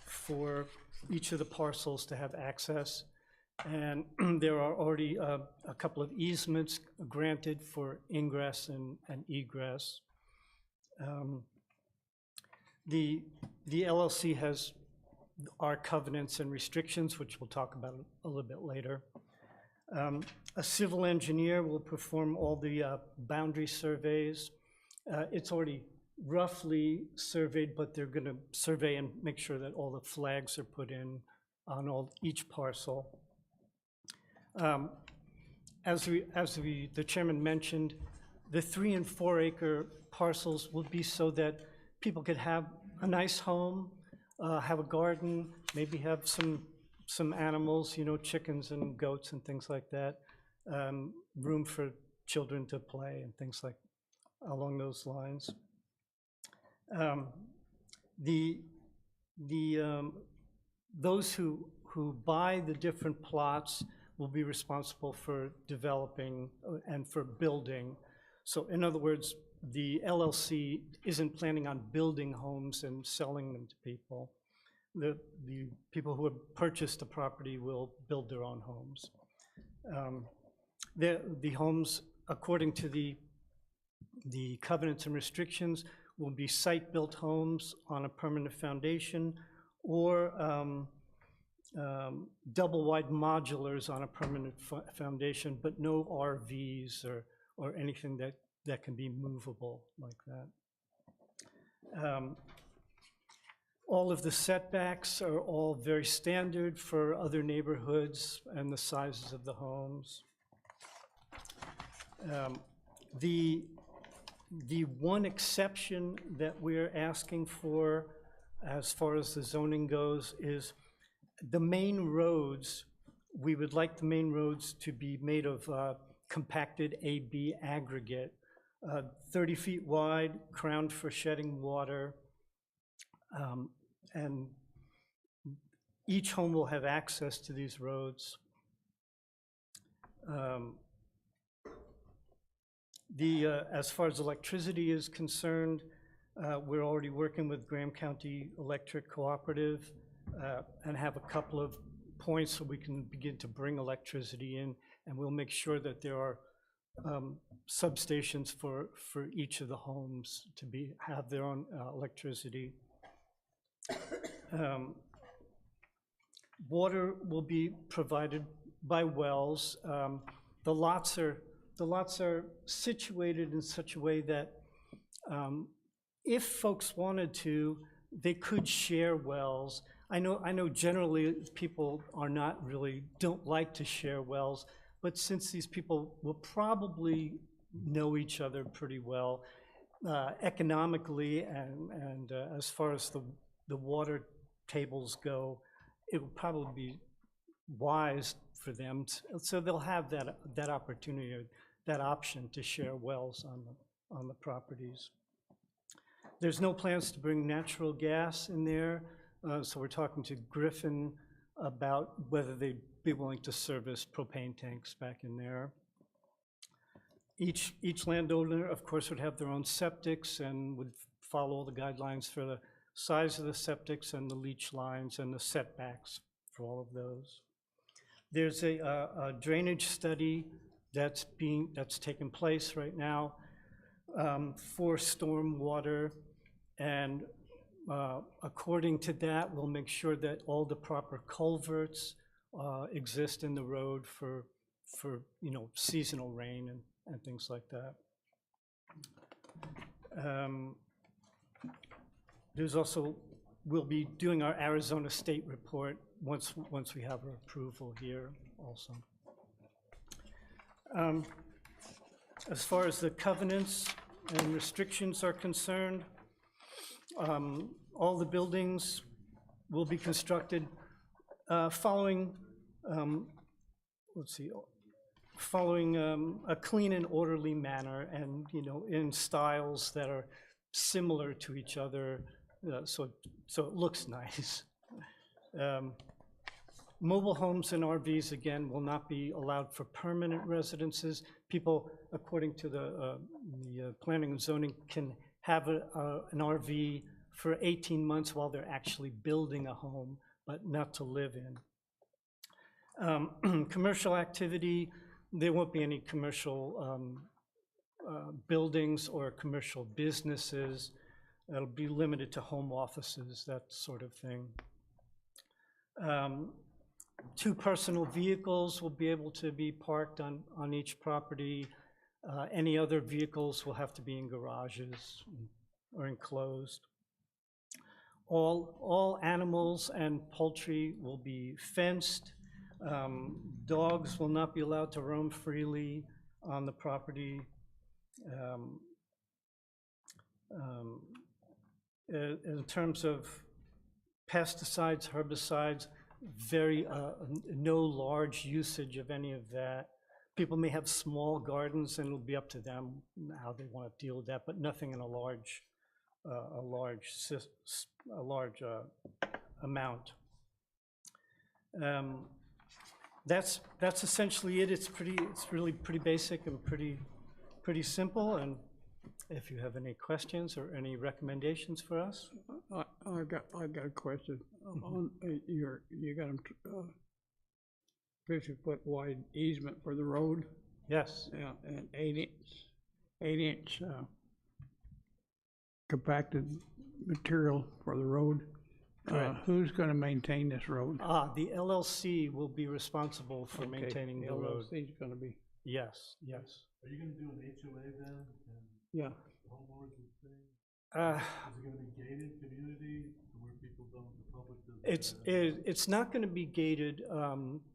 for each of the parcels to have access, and there are already a couple of easements granted for ingress and egress. The LLC has our covenants and restrictions, which we'll talk about a little bit later. A civil engineer will perform all the boundary surveys. It's already roughly surveyed, but they're gonna survey and make sure that all the flags are put in on each parcel. As the chairman mentioned, the 3 and 4 acre parcels will be so that people could have a nice home, have a garden, maybe have some animals, chickens and goats and things like that, room for children to play and things like along those lines. Those who buy the different plots will be responsible for developing and for building. So in other words, the LLC isn't planning on building homes and selling them to people. The people who have purchased the property will build their own homes. The homes, according to the covenants and restrictions, will be site-built homes on a permanent foundation or double-wide modulars on a permanent foundation, but no RVs or anything that can be movable like that. All of the setbacks are all very standard for other neighborhoods and the sizes of the homes. The one exception that we're asking for as far as the zoning goes is the main roads. We would like the main roads to be made of compacted AB aggregate, 30 feet wide, crowned for shedding water, and each home will have access to these roads. As far as electricity is concerned, we're already working with Graham County Electric Cooperative and have a couple of points so we can begin to bring electricity in, and we'll make sure that there are substations for each of the homes to have their own electricity. Water will be provided by wells. The lots are situated in such a way that if folks wanted to, they could share wells. I know generally people don't like to share wells, but since these people will probably know each other pretty well, economically and as far as the water tables go, it would probably be wise for them so they'll have that opportunity, or that option to share wells on the properties. There's no plans to bring natural gas in there, so we're talking to Griffin about whether they'd be willing to service propane tanks back in there. Each landowner, of course, would have their own septics and would follow the guidelines for the size of the septics and the leach lines and the setbacks for all of those. There's a drainage study that's taking place right now for storm water, and according to that, we'll make sure that all the proper culverts exist in the road for seasonal rain and things like that. There's also, we'll be doing our Arizona State report once we have our approval here also. As far as the covenants and restrictions are concerned, all the buildings will be constructed following a clean and orderly manner, and in styles that are similar to each other, so it looks nice. Mobile homes and RVs, again, will not be allowed for permanent residences. People, according to the planning and zoning, can have an RV for 18 months while they're actually building a home, but not to live in. Commercial activity, there won't be any commercial buildings or commercial businesses. It'll be limited to home offices, that sort of thing. 2 personal vehicles will be able to be parked on each property. Any other vehicles will have to be in garages or enclosed. All animals and poultry will be fenced. Dogs will not be allowed to roam freely on the property. In terms of pesticides, herbicides, no large usage of any of that. People may have small gardens, and it'll be up to them how they want to deal with that, but nothing in a large amount. That's essentially it. It's really pretty basic and pretty simple. And if you have any questions or any recommendations for us, I got a question. On you got a 50-foot wide easement for the road. yes. Yeah, and 8-inch compacted material for the road. Correct. Who's going to maintain this road? The LLC will be responsible for maintaining the road. LLC's going to be. Yes. Are you gonna do an HOA then, and Yeah. the homeowners would say? Is Uh, it gonna be gated community, where people don't, the public doesn't? It's not going to be gated,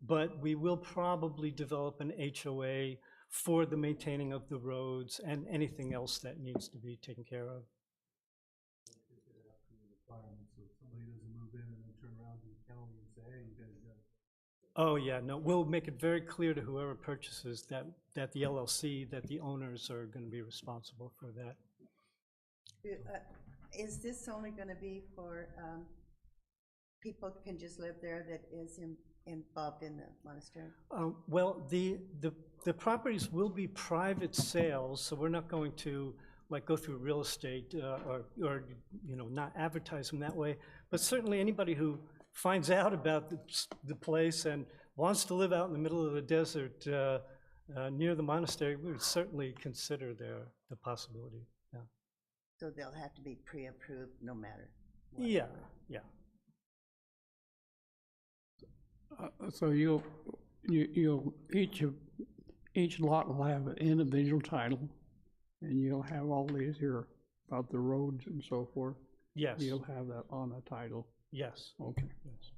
but we will probably develop an HOA for the maintaining of the roads and anything else that needs to be taken care of. Requirements, so if somebody doesn't move in and then turn around to the county and say, hey, you guys got. Oh, yeah, no, we'll make it very clear to whoever purchases that the LLC, that the owners are going to be responsible for that. Is this only gonna be for, people can just live there that is involved in the monastery? Well, the properties will be private sales, so we're not going to like go through real estate or not advertise them that way. But certainly anybody who finds out about the place and wants to live out in the middle of the desert near the monastery, we would certainly consider the possibility. Yeah. So they'll have to be pre-approved no matter what? Yeah. So you'll each lot will have an individual title, and you'll have all these here about the roads and so forth. Yes. You'll have that on the title. Yes. Okay. Yes.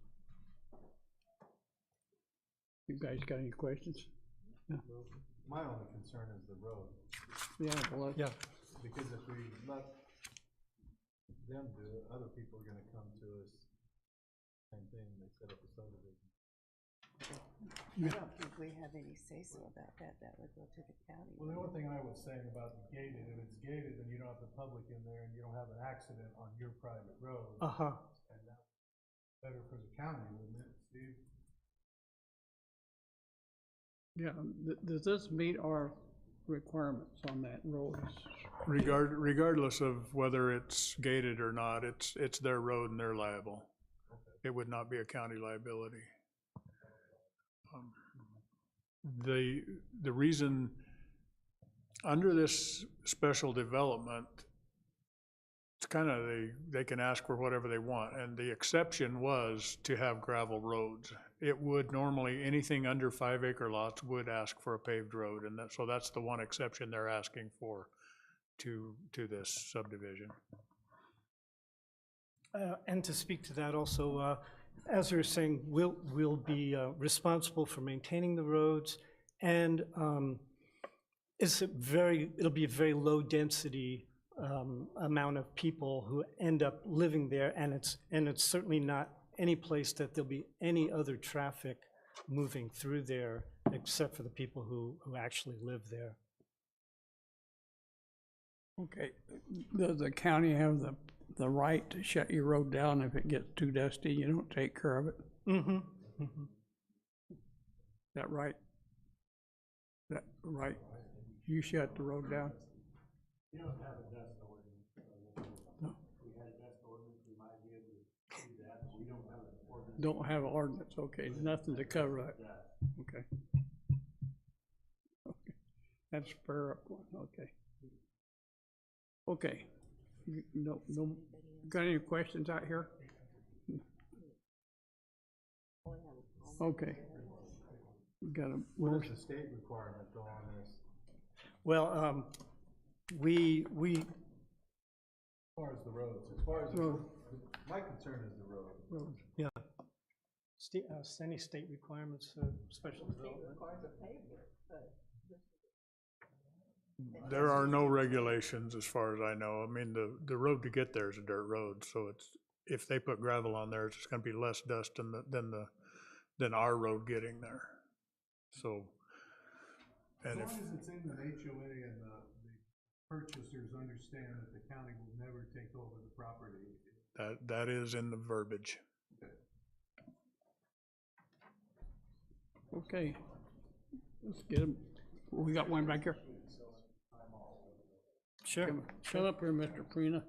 You guys got any questions? My only concern is the road, Yeah. Well, Yeah. because if we let them do it, other people are gonna come to us, same thing, they set up a subdivision. I don't think we have any say-so about that. That would go to the county. Well, the only thing I was saying about the gated, if it's gated, then you don't have the public in there and you don't have an accident on your private road. Uh-huh. And that's better for the county, wouldn't it, Steve? yeah. Does this meet our requirements on that road? Regardless of whether it's gated or not, it's their road and they're liable. It would not be a county liability. The reason, under this special development, it's kind of, they can ask for whatever they want, and the exception was to have gravel roads. it would normally, anything under 5-acre lots would ask for a paved road, and so that's the one exception they're asking for to this subdivision. And to speak to that also, as we were saying, we'll be responsible for maintaining the roads, and it'll be a very low density amount of people who end up living there, and it's certainly not any place that there'll be any other traffic moving through there except for the people who actually live there. Okay, does the county have the right to shut your road down if it gets too dusty, you don't take care of it? Mm-hmm. Mm-hmm. Is that right? Is that right? You shut the road down? We don't have a dust ordinance. No. If we had a dust ordinance, we might be able to do that, but we don't have an ordinance. Don't have an ordinance, okay, nothing to cover that, okay. Okay, that's fair up one, okay. Okay, no, got any questions out here? Okay. Got a. What is the state requirement though on this? Well, we As far as the roads, my concern is the road. Roads. yeah. Any state requirements, special development? There are no regulations as far as I know. I mean, the road to get there is a dirt road, so if they put gravel on there, it's gonna be less dust than our road getting there. So, and As long as it's in the HOA and the purchasers understand that the county will never take over the property. that is in the verbiage. Okay, let's get him, we got one back here. Sure. Come up here, Mr. Prina.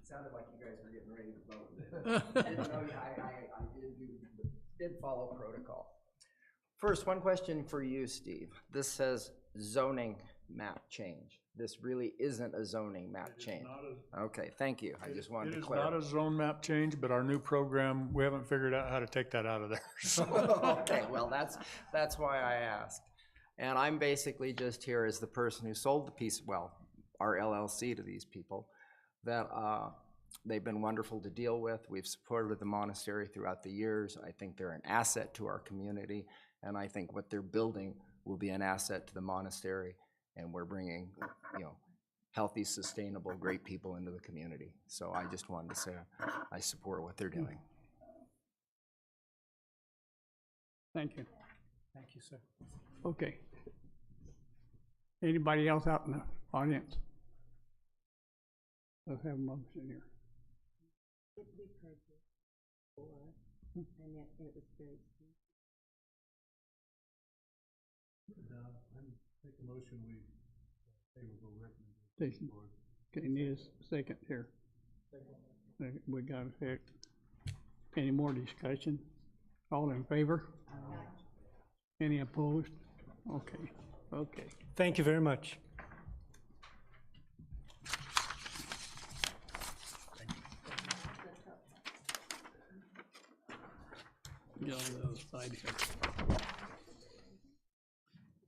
Sounded like you guys were getting ready to vote. Didn't know I did follow protocol. First, one question for you, Steve. This says zoning map change. This really isn't a zoning map change. Okay, thank you. I just wanted to It is clarify. not a zone map change, but our new program, we haven't figured out how to take that out of there. So, Okay, well, that's why I asked. And I'm basically just here as the person who sold the piece, well, our LLC to these people, that they've been wonderful to deal with. We've supported the monastery throughout the years. I think they're an asset to our community, and I think what they're building will be an asset to the monastery, and we're bringing, healthy, sustainable, great people into the community. So I just wanted to say I support what they're doing. Thank you. Thank you, sir. Okay. Anybody else out in the audience? Let's have a motion here. It we purchased before, and it was very cheap. I make a motion we favorable recommendation. Jason. Okay, need a second here. Second, we got a sec. Any more discussion? All in favor? Any opposed? Okay, okay. Thank you very much. Get on the other side here.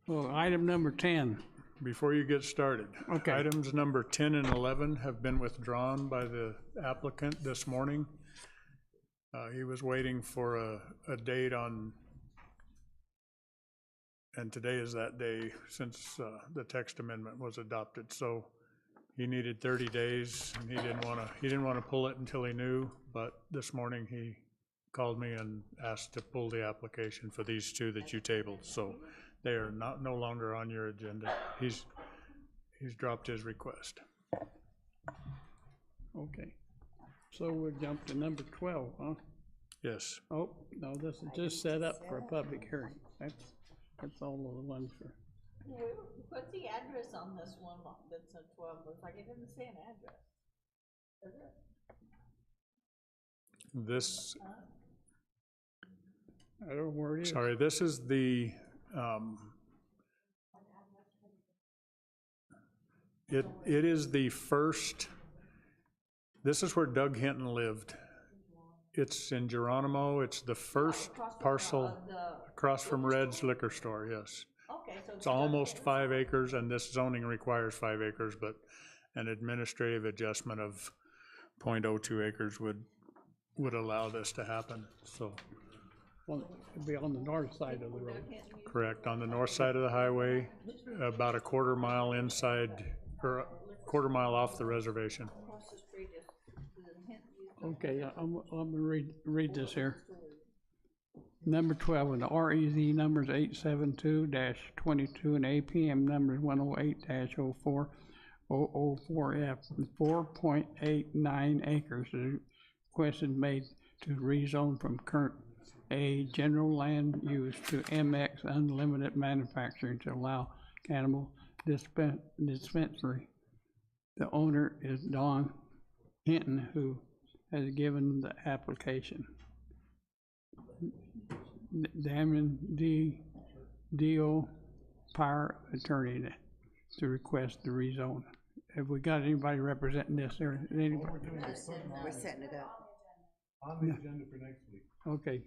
Well, item number 10. before you get started. Okay. Items number 10 and 11 have been withdrawn by the applicant this morning. He was waiting for a date on, and today is that day since the text amendment was adopted. So he needed 30 days, and he didn't want to pull it until he knew, but this morning he called me and asked to pull the application for these two that you tabled. So they are no longer on your agenda. He's dropped his request. Okay. So we'll jump to number 12, huh? Yes. Oh, no, this is just set up for a public hearing. That's all of the ones for, What's the address on this one that's a 12? Looks like it doesn't say an address. Does it? This, I don't know where it is. sorry, this is the, it is the first, this is where Doug Hinton lived. It's in Geronimo. It's the first parcel across from Red's Liquor Store, yes. Okay, so. It's almost 5 acres, and this zoning requires 5 acres, but an administrative adjustment of 0.02 acres would allow this to happen, so. It'd be on the north side of the road. Correct, on the north side of the highway, about a quarter mile inside, or a quarter mile off the reservation. Across the street is Hinton. Okay, I'm gonna read this here. Number 12, and the REZ numbers 872-22 and APM numbers 108-04-004F, 4.89 acres is requested made to rezone from current A general land use to MX unlimited manufacturing to allow cannabis dispensary. The owner is Don Hinton, who has given the application. Damon D.O. Power Attorney to request the rezone. Have we got anybody representing this or anybody? We're setting it up. On the agenda for next week. Okay,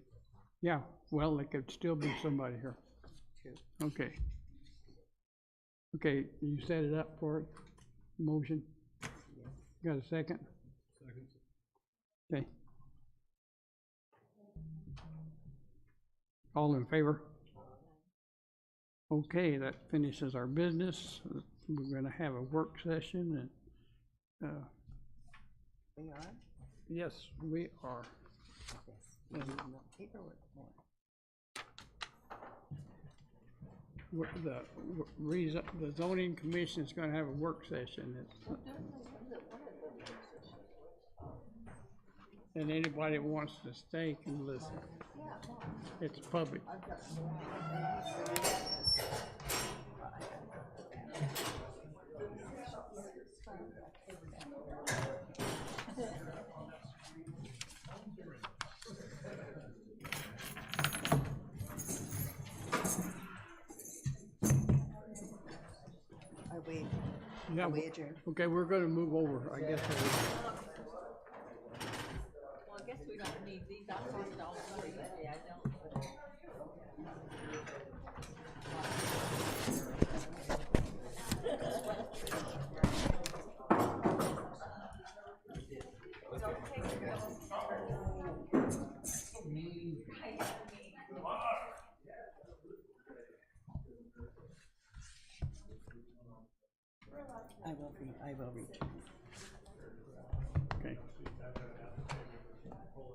yeah, well, there could still be somebody here. Okay. Okay, you set it up for it, motion? Got a second? Second. Okay. All in favor? Okay, that finishes our business. We're gonna have a work session and, We are? yes, we are. Yes. We need more paperwork more. The zoning commission is gonna have a work session. And anybody that wants to stay can listen. It's public. Are we adjourned? Okay, we're gonna move over, I guess. Well, I guess we don't need these, I talked to all the money today, I don't. I will read. Okay.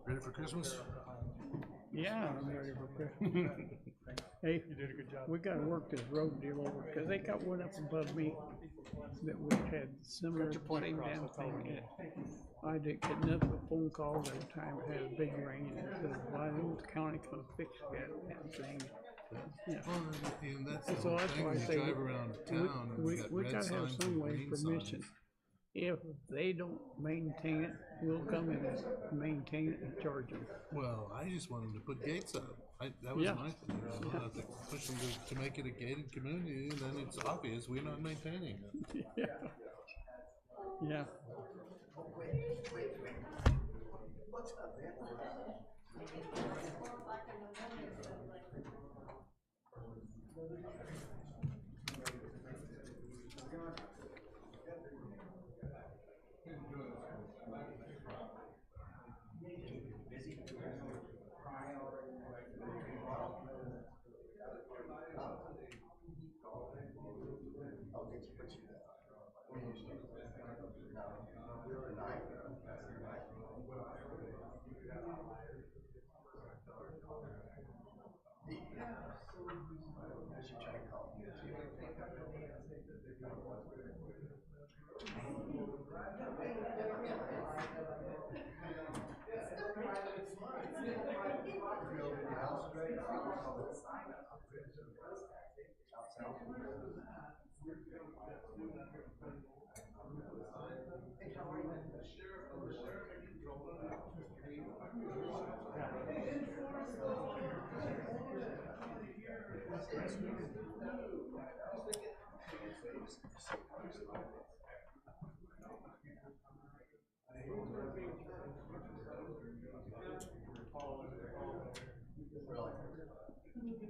Ready for Christmas? Yeah, I'm ready for Christmas. Hey, you did a good job. We gotta work this road deal over, cause they got one up above me that we had similar same damn thing. I didn't get nothing but phone calls every time it had a big rain, and it said, why isn't the county gonna fix that damn thing? Yeah. And that's the So whole that's thing, why I when say you drive around town, and you got we red gotta have signs some and way green permission. signs. If they don't maintain it, we'll come in and maintain it and charge them. Well, I just want them to put gates up. That was Yeah. my thing, you know, not to push them to make it a gated community, and then it's obvious we're not maintaining it. Yeah. Yeah.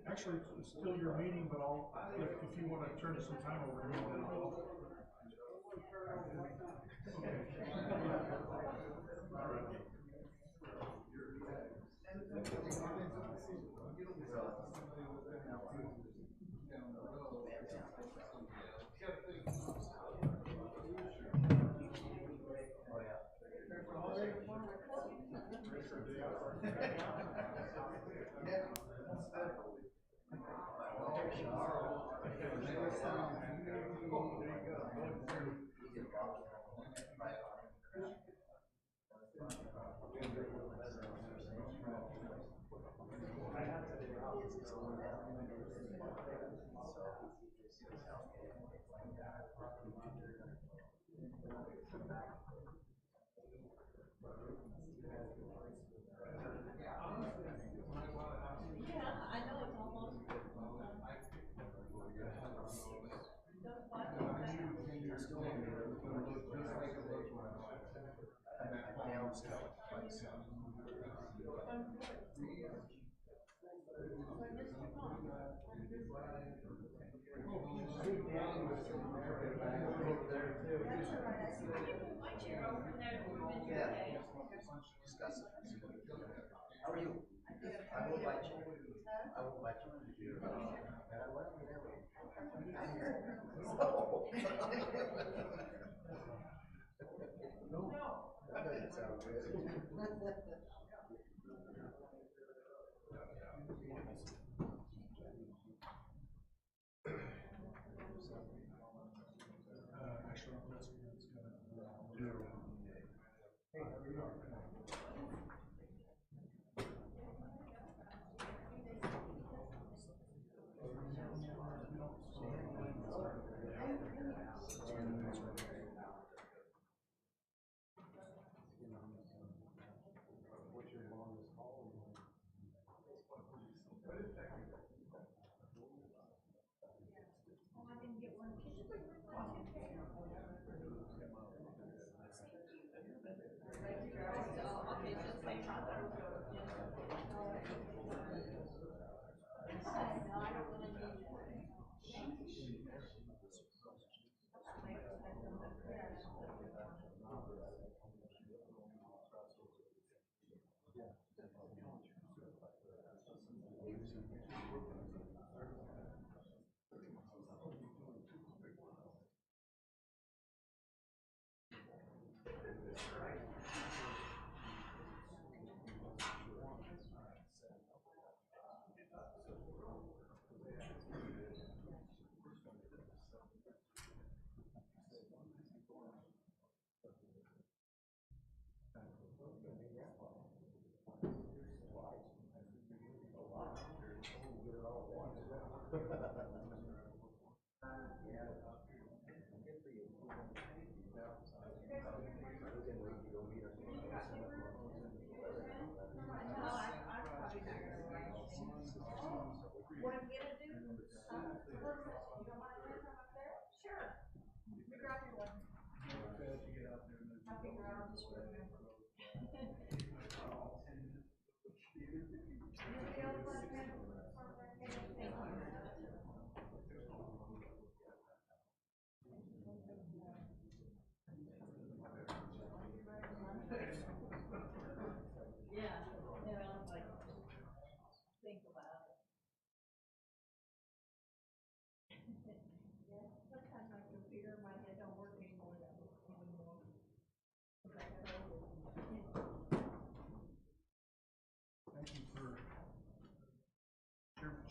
Actually, it's still your meeting, but I'll, if you wanna turn some time over to me, then I'll. Okay. All right. How are you? I won't bite you. I won't bite you. And I went with everything. That doesn't sound good.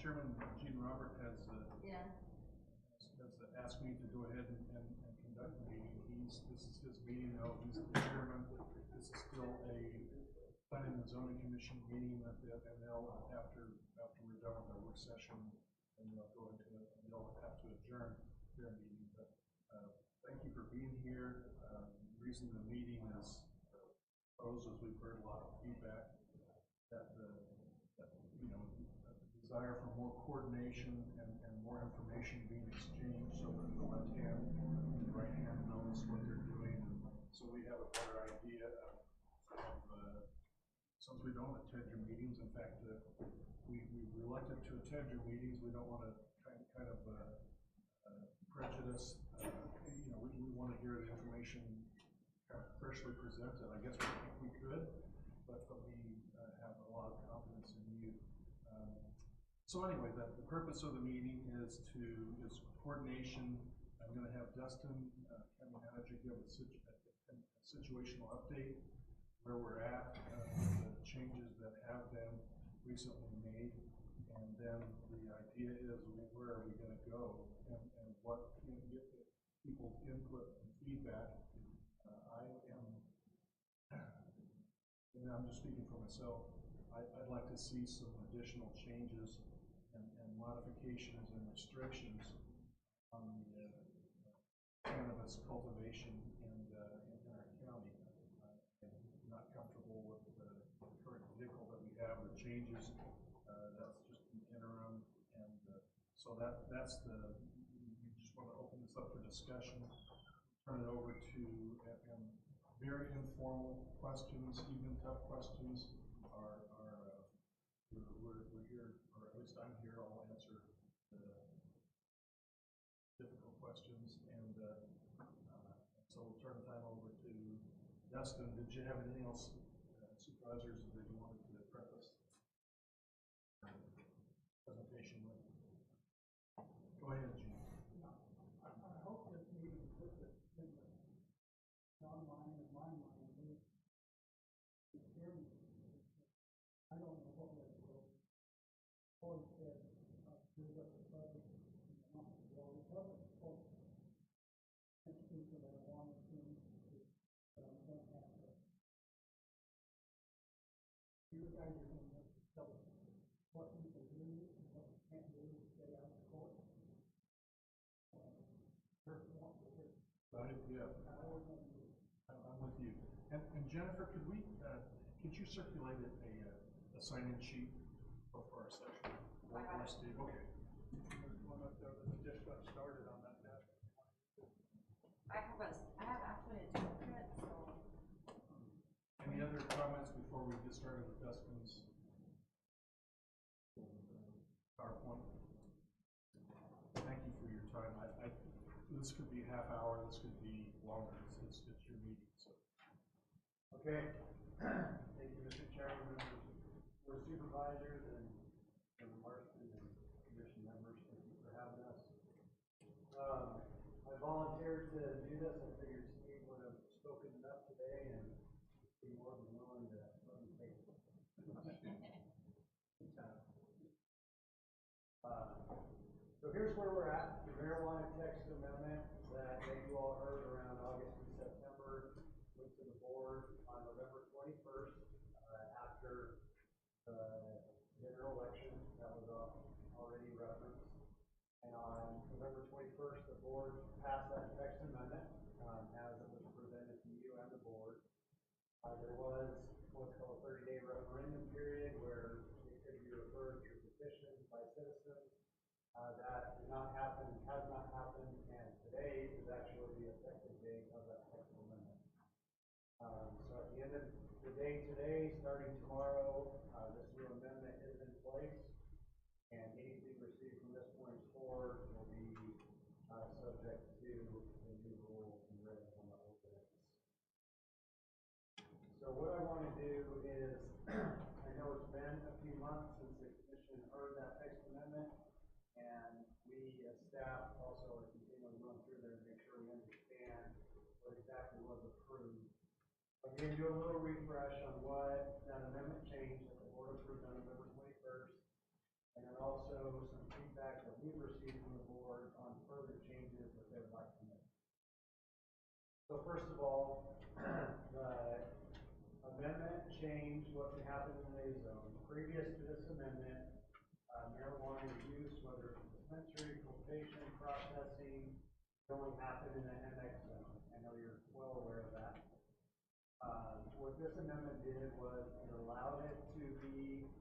Chairman Gene Robert has asked me to go ahead and conduct the meeting. This is his meeting now. He's the chairman. This is still a planning and zoning commission meeting and they'll after we're done with our work session and they'll go into it and they'll have to adjourn their meeting. But thank you for being here. The reason the meeting is proposed is we've heard a lot of feedback that desire for more coordination and more information being exchanged so that the left hand and the right hand knows what they're doing. So we have a better idea of since we don't attend your meetings, in fact, we're reluctant to attend your meetings, we don't want to kind of prejudice, you know, we want to hear the information kind of freshly presented. I guess we think we could, but we have a lot of confidence in you. So anyway, the purpose of the meeting is coordination. I'm going to have Dustin, county manager, give a situational update where we're at, the changes that have been recently made, and then the idea is where are we going to go, and what can get people's input and feedback. And I'm just speaking for myself, I'd like to see some additional changes and modifications and restrictions on the cannabis cultivation in our county. I'm not comfortable with the current vehicle that we have, the changes. That's just an interim, and so that's we just want to open this up for discussion. Turn it over to very informal questions, even tough questions we're here, or at least I'm here. I'll answer the difficult questions, and so we'll turn the time over to Dustin. Did you have anything else, supervisors, that you wanted to preface the presentation with? Go ahead, Gene. I hope this meeting puts it in the online in my mind. I don't know what way to go. Always said, do what the public wants. Well, the public spoke. And people that want to do, but I'm going to have to. You guys are going to have to tell us what people do and what you can't do to stay out of court. Right, yeah. I'm with you. And Jennifer, could you circulate a sign-in sheet for our session? Steve, okay. There's one up there that just got started on that desk. I have actually a duplicate, so. Any other comments before we get started with Dustin's PowerPoint? Thank you for your time. This could be a half hour, this could be longer. It's your meeting, so. Okay. Thank you, Mr. Chairman, members, board supervisors, and Chairman Marston, and commission members. Thank you for having us. I volunteered to do this. I figured Steve would have spoken enough today and be more than willing to let me take it. So here's where we're at. The marijuana text amendment that you all heard around August and September went to the board on November 21st after the general election that was already referenced. And on November 21st, the board passed that text amendment as it was presented to you and the board. There was what's called a 30-day referendum period where it could be referred through petitions by citizens. That did not happen, has not happened, and today is actually the effective date of that text amendment. So at the end of the day today, starting tomorrow, this new amendment is in place, and anything received from this point forward will be subject to the new rules and regs on the ordinance. So what I want to do is, I know it's been a few months since the commission heard that text amendment, and we as staff also are continuing going through there to make sure we understand what exactly was approved. I'll give you a little refresh on what that amendment changed that the board approved on November 21st, and then also some feedback that we've received from the board on further changes that they would like to make. So first of all, the amendment changed what can happen in the zone. Previous to this amendment, marijuana use, whether it's dispensary, cultivation, processing, only happened in the MX zone. I know you're well aware of that. What this amendment did was it allowed it to be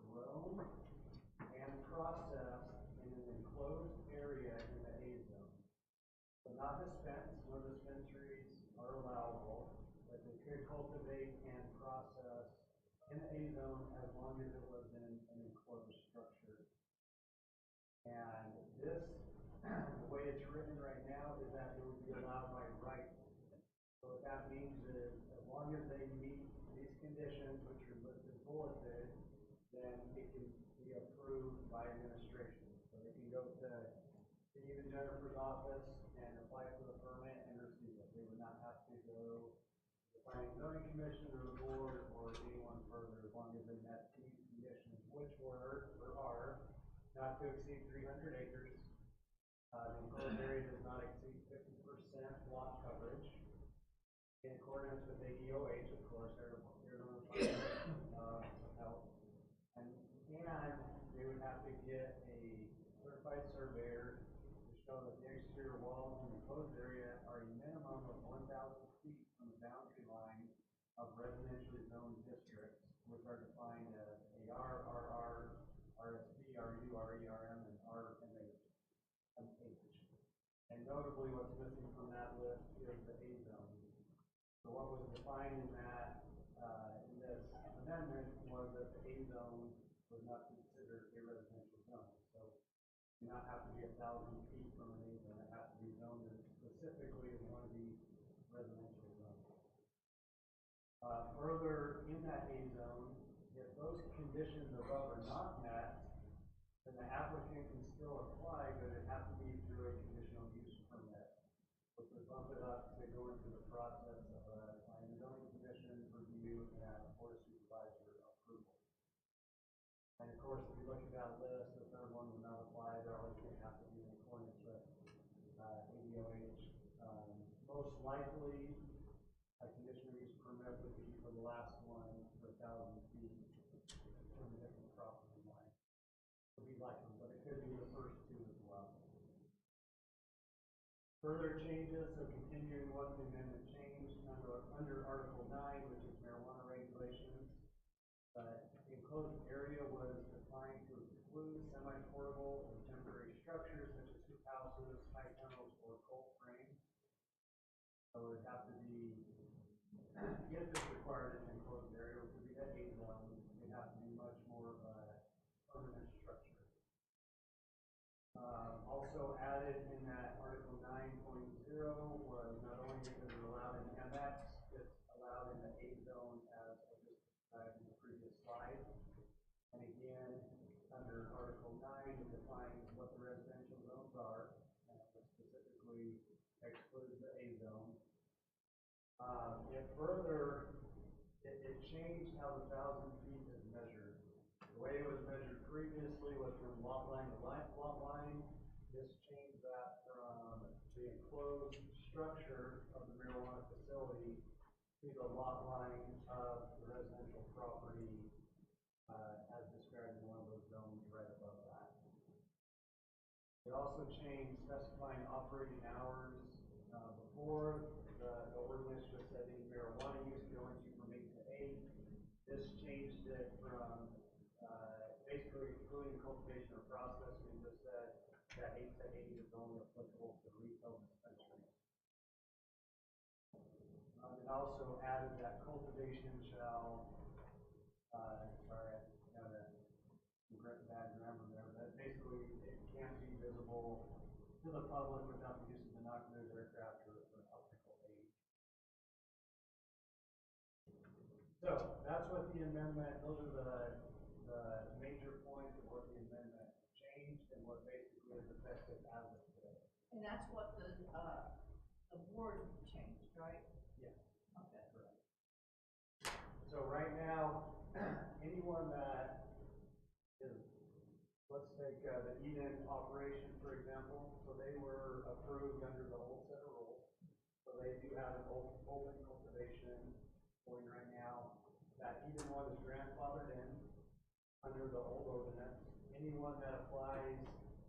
grown and processed in an enclosed area in the A zone. So not dispensed, no dispensaries are allowable, but they could cultivate and process in the A zone as long as it was in an enclosed structure. And this, the way it's written right now is that it would be allowed by right. So what that means is, as long as they meet these conditions, which are listed bulleted, then it can be approved by administration. So they can go to even Jennifer's office and apply for the permit and receive it. They would not have to go to the Planning and Zoning Commission or the board or anyone further, as long as they met these conditions, which were, or are, not to exceed 300 acres. The enclosed area does not exceed 50% lot coverage. In accordance with ADOH, of course, they're the requirements of health. And they would have to get a certified surveyor to show that the exterior walls in the enclosed area are a minimum of 1,000 feet from the boundary line of residentially zoned districts, which are defined as AR, RR, RSB, RU, RE, RM, and RMH. And notably, what's missing from that list is the A zone. So what was defined in that, in this amendment was that the A zone was not considered a residential zone. So you do not have to be 1,000 feet from an A zone. It has to be zoned specifically as one of these residential zones. Further, in that A zone, if those conditions above are not met, then the applicant can still apply, but it has to be through a conditional use permit, which would bump it up to go into the process of a planning and zoning commission review and board of supervisor approval. And of course, if you look at that list, the third one would not apply. They're always going to have to be in accordance with ADOH. Most likely, a conditional use permit would be for the last one for 1,000 feet from a different property line. It would be likely, but it could be the first two as well. Further changes, so continuing what the amendment changed under Article 9, which is marijuana regulations. Enclosed area was defined to exclude semi-portable or temporary structures such as hoop houses, high tunnels, or cold frames. So it would have to be, if it's required in an enclosed area, which would be the A zone, it'd have to be much more of a permanent structure. Also added in that Article 9.0 was not only is it allowed in MX, it's allowed in the A zone as I just described in the previous slide. And again, under Article 9, it defines what the residential zones are, and it specifically excludes the A zone. It changed how the 1,000 feet is measured. The way it was measured previously was from lot line to lot line. This changed that from the enclosed structure of the marijuana facility to the lot line of the residential property as described in one of those zones right above that. It also changed specifying operating hours. Before, the ordinance just said any marijuana use could only be from 8 to 8. This changed it from basically excluding cultivation or processing, and just said that 8 to 8 is only applicable to retail dispensaries. It also added that cultivation shall, sorry, I got a bad grammar there, but basically it can't be visible to the public without the use of binoculars, aircraft, or optical aid. So that's what the amendment, those are the major points of what the amendment changed and what basically is effective as of today. And that's what the board changed, right? Yes. Okay. Correct. So right now, anyone that is, let's take the Eden operation, for example. So they were approved under the old set of rules. So they do have an open cultivation going right now. That Eden one is grandfathered in under the old ordinance. Anyone that applies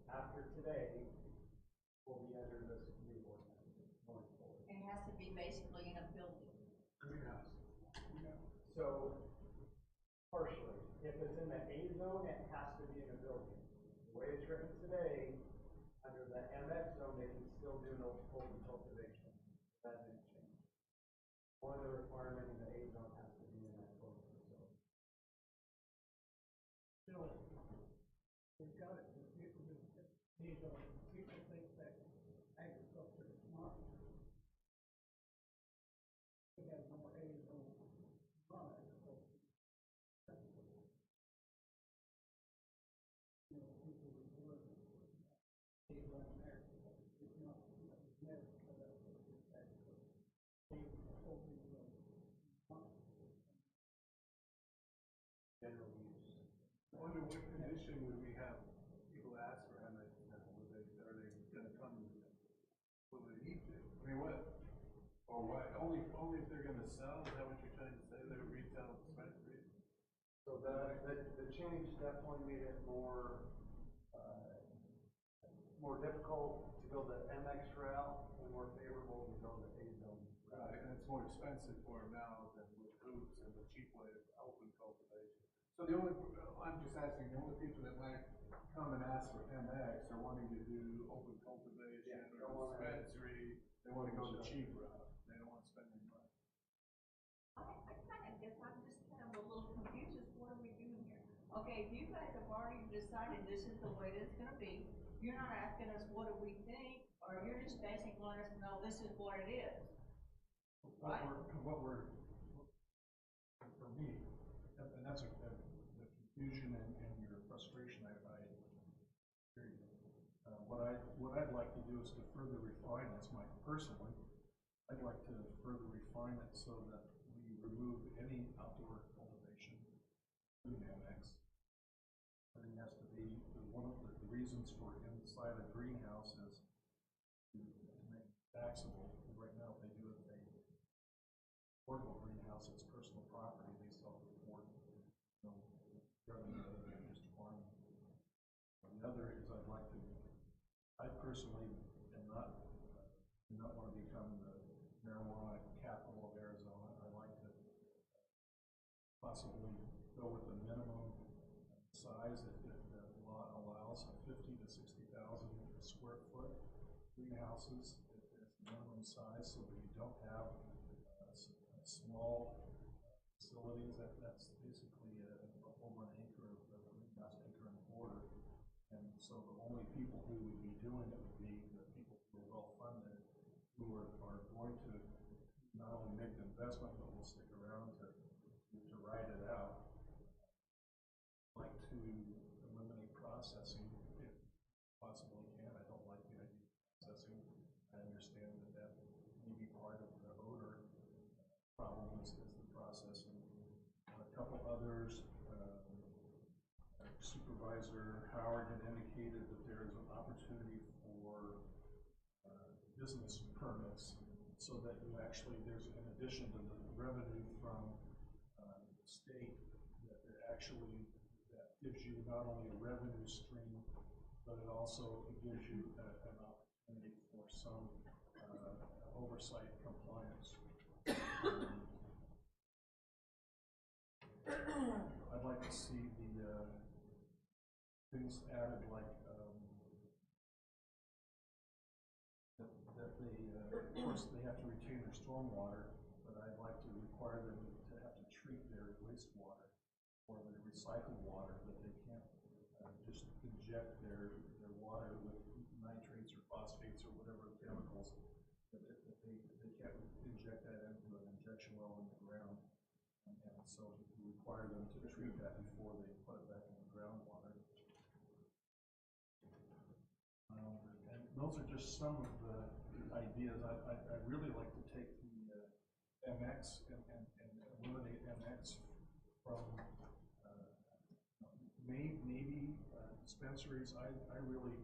after today will be under this new ordinance going forward. It has to be basically in a building. Greenhouse. So, partially. If it's in the A zone, it has to be in a building. The way it's written today, under the MX zone, they can still do an open cultivation. That didn't change. or the requirement in the A zone has to be in that code facility. They've got it, people think that agriculture is not. We have more A zone, non-agriculture. You know, people would work A zone agriculture, it's not, it's never set up for agriculture. General use. Under what condition would we have people ask for MX now? Are they gonna come, will they need to? I mean, what, or why, only if they're gonna sell, is that what you're trying to say, they're retail dispensaries? So the change definitely made it more difficult to go the MX route and more favorable to go the A zone. Right, and it's more expensive for them now than with hoops and the cheap way of open cultivation. So I'm just asking, the only people that might come and ask for MX are wanting to do open cultivation or dispensary, they wanna go the cheap route, they don't wanna spend any money. I kind of guess I'm just kind of a little confused, as what are we doing here? Okay, if you guys have already decided this is the way it's gonna be, you're not asking us what do we think, or you're just basically letting us know this is what it is. Right? For me, and that's the confusion and your frustration I hear you. What I'd like to do is to further refine this, personally, I'd like to further refine it so that we remove any outdoor cultivation in MX. I think it has to be, one of the reasons for inside a greenhouse is to make it taxable. Right now, if they do it in a portable greenhouse, it's personal property, they still report no revenue other than just farming. The other is I personally do not want to become the marijuana capital of Arizona. I like to possibly go with the minimum size that the law allows, 50 to 60,000 square foot greenhouses as the minimum size, so that you don't have small facilities. That's basically over an acre of greenhouse, acre and a quarter. And so the only people who would be doing it would be the people who are well funded, who are going to not only make the investment, but will stick around to ride it out. I'd like to eliminate processing if possibly can. I don't like the idea of processing. I understand that may be part of the odor problem is the processing. A couple others, Supervisor Howard had indicated that there is an opportunity for business permits, so that you actually, there's in addition to the revenue from the state, that there actually, that gives you not only a revenue stream, but it also gives you an opportunity for some oversight compliance. I'd like to see the things added like that they, of course, they have to retain their stormwater, but I'd like to require them to have to treat their wastewater or their recycled water, that they can't just inject their water with nitrates or phosphates or whatever chemicals, that they can't inject that into an injection well in the ground. And so we require them to treat that before they put it back in the groundwater. And those are just some of the ideas. I'd really like to take the MX and eliminate MX from maybe dispensaries. I really,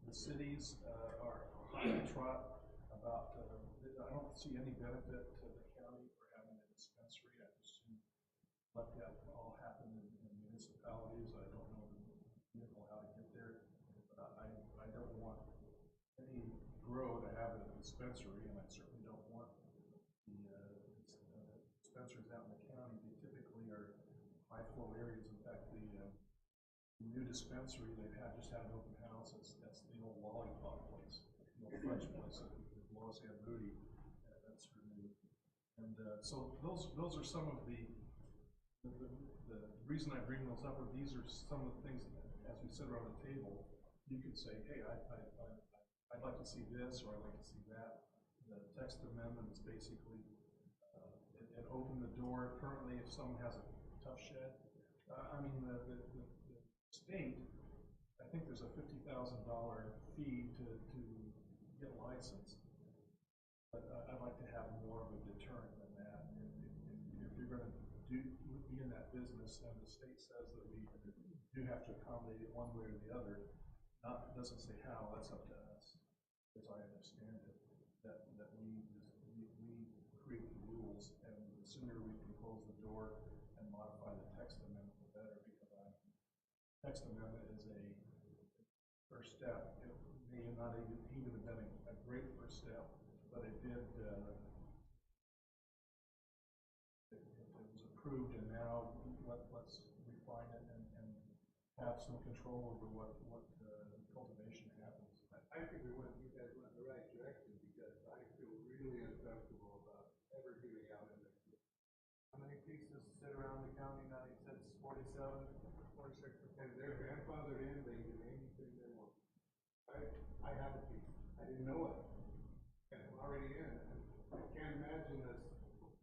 the cities are hot and trot about, I don't see any benefit to the county for having a dispensary. I just let that all happen in municipalities. I don't know how to get there, but I don't want any grow to have a dispensary, and I certainly don't want the dispensaries out in the county. They typically are high flow areas. In fact, the new dispensary they've just had an open house. That's the old lollipop place, the old French place with Lois Ann Moody. That's her new And so those are some of the reason I bring those up are these are some of the things, as we sit around the table, you could say, hey, I'd like to see this, or I'd like to see that. The text amendment is basically, it opened the door. Currently, if someone has a tough shed, I mean, the state, I think there's a $50,000 fee to get licensed. But I'd like to have more of a deterrent than that. If you're going to be in that business, and the state says that we do have to accommodate it one way or the other, it doesn't say how. That's up to us, as I understand it. That we create the rules, and the sooner we can close the door and modify the text amendment, the better. Because text amendment is a first step. It may not even have been a great first step, but it did. It was approved, and now let's refine it and have some control over what cultivation happens. I think you guys went in the right direction, because I feel really uncomfortable about ever giving out in there. How many pieces sit around the county now? You said it's 47, 46, and they're grandfathered in, they can do anything they want. I have a piece. I didn't know it. And I'm already in it. I can't imagine this.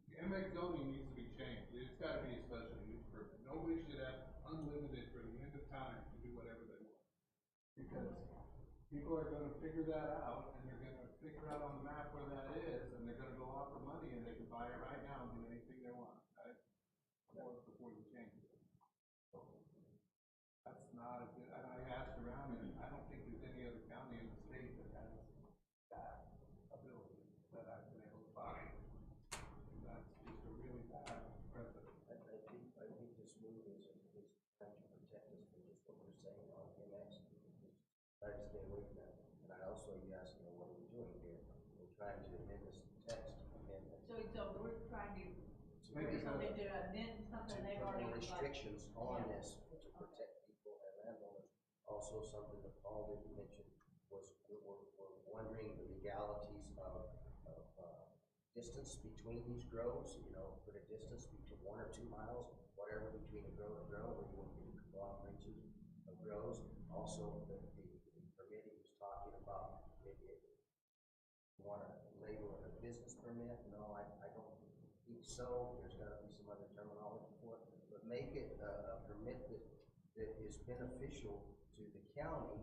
The MX zoning needs to be changed. It's gotta be a special use permit. Nobody should have unlimited for the end of time to do whatever they want. Because people are gonna figure that out, and they're gonna figure out on the map where that is, and they're gonna go offer money, and they can buy it right now and do anything they want, right? Before you change it. So, that's not a good, and I asked around, and I don't think there's any other county in the state that has that ability that I've been able to find. And that's just a really bad precedent. I think this move is trying to protect us from just what we're saying on MX. Try to stay away from that. And I also, you asked, what are we doing here? We're trying to amend this text amendment. So we're trying to, Maybe something to amend something to they've put already. more restrictions on Yeah. this to protect people and landowners. Also, something that Paul didn't mention was we're wondering the legalities of distance between these groves. Put a distance between 1 or 2 miles, whatever, between a grove and grove, where you want to do conglomerations of groves. Also, the permitting was talking about maybe you want to label it a business permit. No, I don't think so. There's got to be some other terminology for it. But make it a permit that is beneficial to the county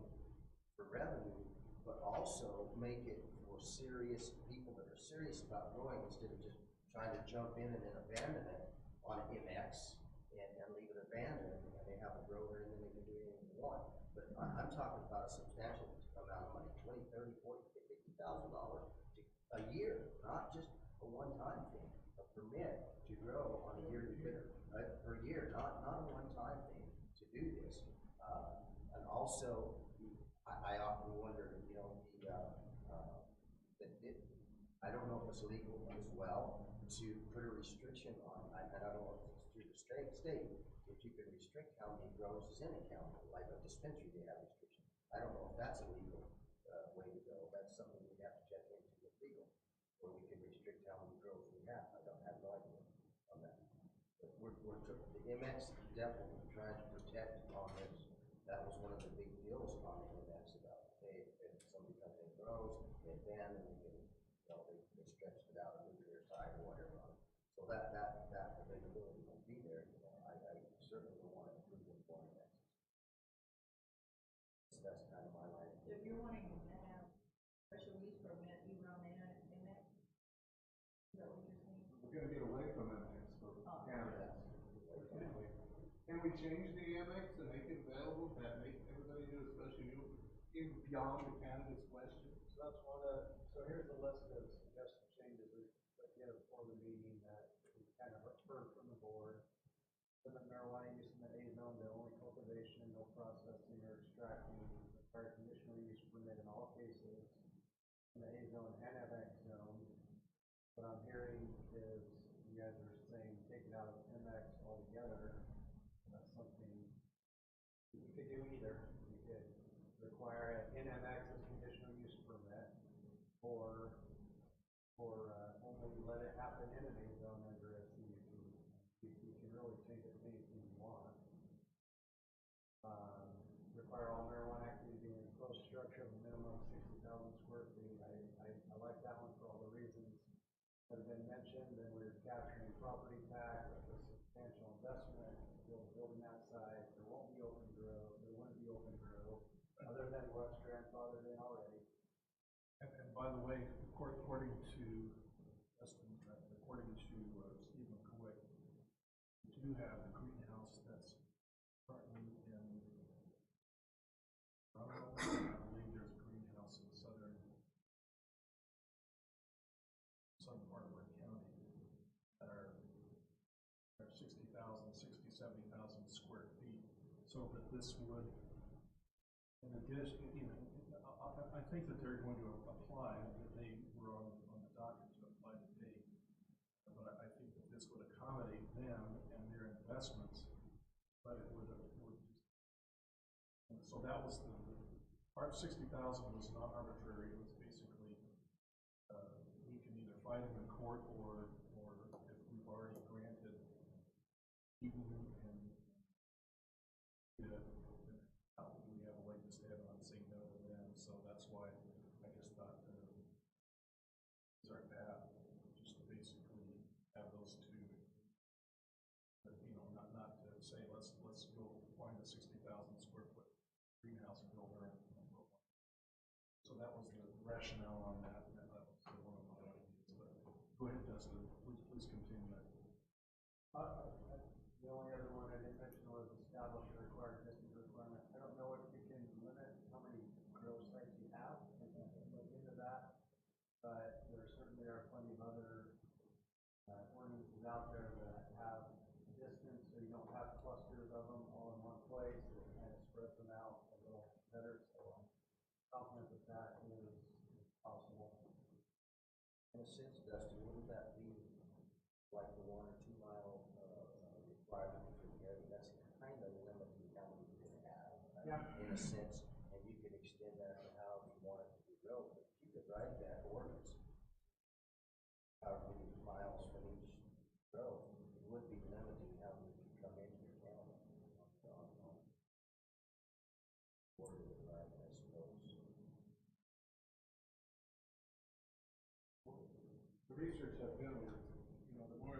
for revenue, but also make it for serious people that are serious about growing, instead of just trying to jump in and then abandon it on an MX and leave it abandoned, and they have a grower and then they can do anything they want. But I'm talking about a substantial amount of money, $20, $30, $40, $50,000 a year, not just a one-time thing. A permit to grow on a yearly per year, not a one-time thing to do this. And also, I often wonder, I don't know if it's legal as well to put a restriction on, and I don't know if it's through the state, if you can restrict how many grows is in a county, like a dispensary, they have restrictions. I don't know if that's a legal way to go. That's something we have to check into with legal, where we can restrict how many grows we have. I don't have no idea on that. But the MX is definitely trying to protect on this. That was one of the big deals on the MX about, hey, if somebody comes in and grows, they abandon, they can, they stretched it out and moved their side or whatever on it. So that availability will be there. I certainly don't want to approve them for MX. So that's kind of my line. So you're wanting to have special use permit even on the MX? Is that what you're saying? We're gonna get away from MX for cannabis. Can we change the MX and make it available, that make everybody do a special use, even beyond the cannabis question? So that's so here's a list of suggested changes we put together before the meeting that we kind of heard from the board. Limit marijuana use in the A zone to only cultivation, no processing or extracting, require conditional use permit in all cases in the A zone and MX zone. What I'm hearing is you guys are saying take it out of MX altogether. That's something you could do either. You could require an NMX as conditional use permit, or only let it happen in an A think it may be one. Require all marijuana activity in a closed structure of a minimum of 60,000 square feet. I like that one for all the reasons that have been mentioned. Then we're capturing property tax, that's a substantial investment, building that size. There won't be open grow, there wouldn't be open grow, other than what's grandfathered in already. And by the way, according to Steve McCoy, we do have the greenhouse that's currently in, I believe there's a greenhouse in the southern part of our county that are 60,000, 70,000 square feet. So that this would, in addition, I think that they're going to apply, that they were on the docket to apply today. But I think that this would accommodate them and their investments, but it would just, so that was part 60,000 was not arbitrary. It was basically, we can either fight them in court or if we've already granted even and we have a leg to stand on saying no to them. So that's why I just thought is our path just to basically have those two, but, you know, not to say let's go find a 60,000 square foot greenhouse builder. So that was the rationale on that. And that was one of my ideas. But go ahead, Dustin. Please continue. The only other one I didn't mention was establish a required distance requirement. I don't know if you can limit how many grow sites you have, I can look into that, but there certainly are plenty of other ordinances out there that have distance, so you don't have clusters of them all in one place. It kind of spreads them out a little better, so I'm confident that that is possible. In a sense, Dustin, wouldn't that be like the 1 or 2 mile requirement for the area? That's kind of limiting how many you can have. In a sense, and you could extend that to how you want it to be built. But you could write that ordinance however many miles from each road. It would be limiting how many can come into your county. Worded it right, I suppose. The research I've done is, you know, the more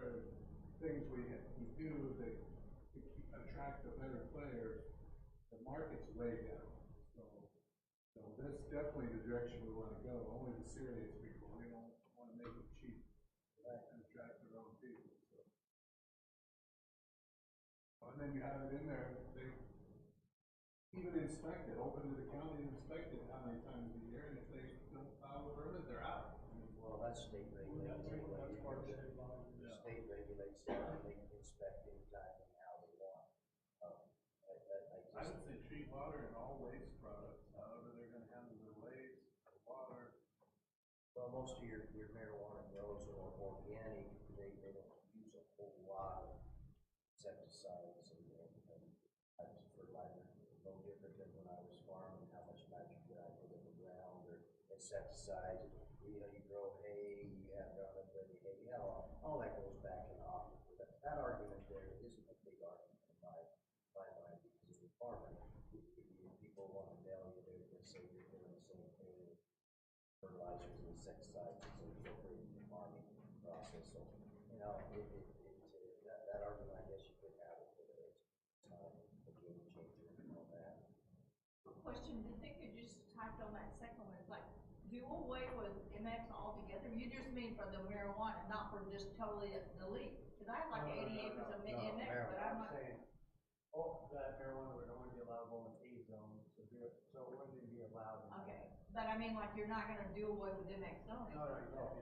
things we do that attract the better players, the market's way down. So, you know, that's definitely the direction we want to go. Only the serious people. We don't want to make it cheap and attract their own people. So. And then you have it in there. They even inspect it, open to the county and inspect it how many times a year, and if they don't file a permit, they're out. Well, that's state regulated anyway. That's part of state law. The state regulates that, they can inspect anytime and how they want. I would say treat water and all waste products, however they're gonna handle their waste, water. Well, most of your marijuana grows are organic, they don't use a whole lot of insecticides and types of fertilizer. No different than when I was farming, how much nitrogen I put in the ground or insecticides. You know, you grow hay, you have Roundup Ready hay, you know, all that goes back in often. That argument there isn't a big argument in my mind, because as a farmer, if people want to nail you, they're going to say you're doing the same thing with fertilizers and insecticides as incorporated in the farming process. So, you know, that argument, I guess you could have it, but it's not a game changer and all that. Question, did they could just type on that second one, it's like, do away with MX altogether? You just mean for the marijuana, not for just totally delete? Because I have like 80 acres of MX, but I'm not. Saying, that marijuana would only be allowable in A zone, so it wouldn't even be allowed. Okay, but I mean, like, you're not gonna do away with MX zoning? No, it's all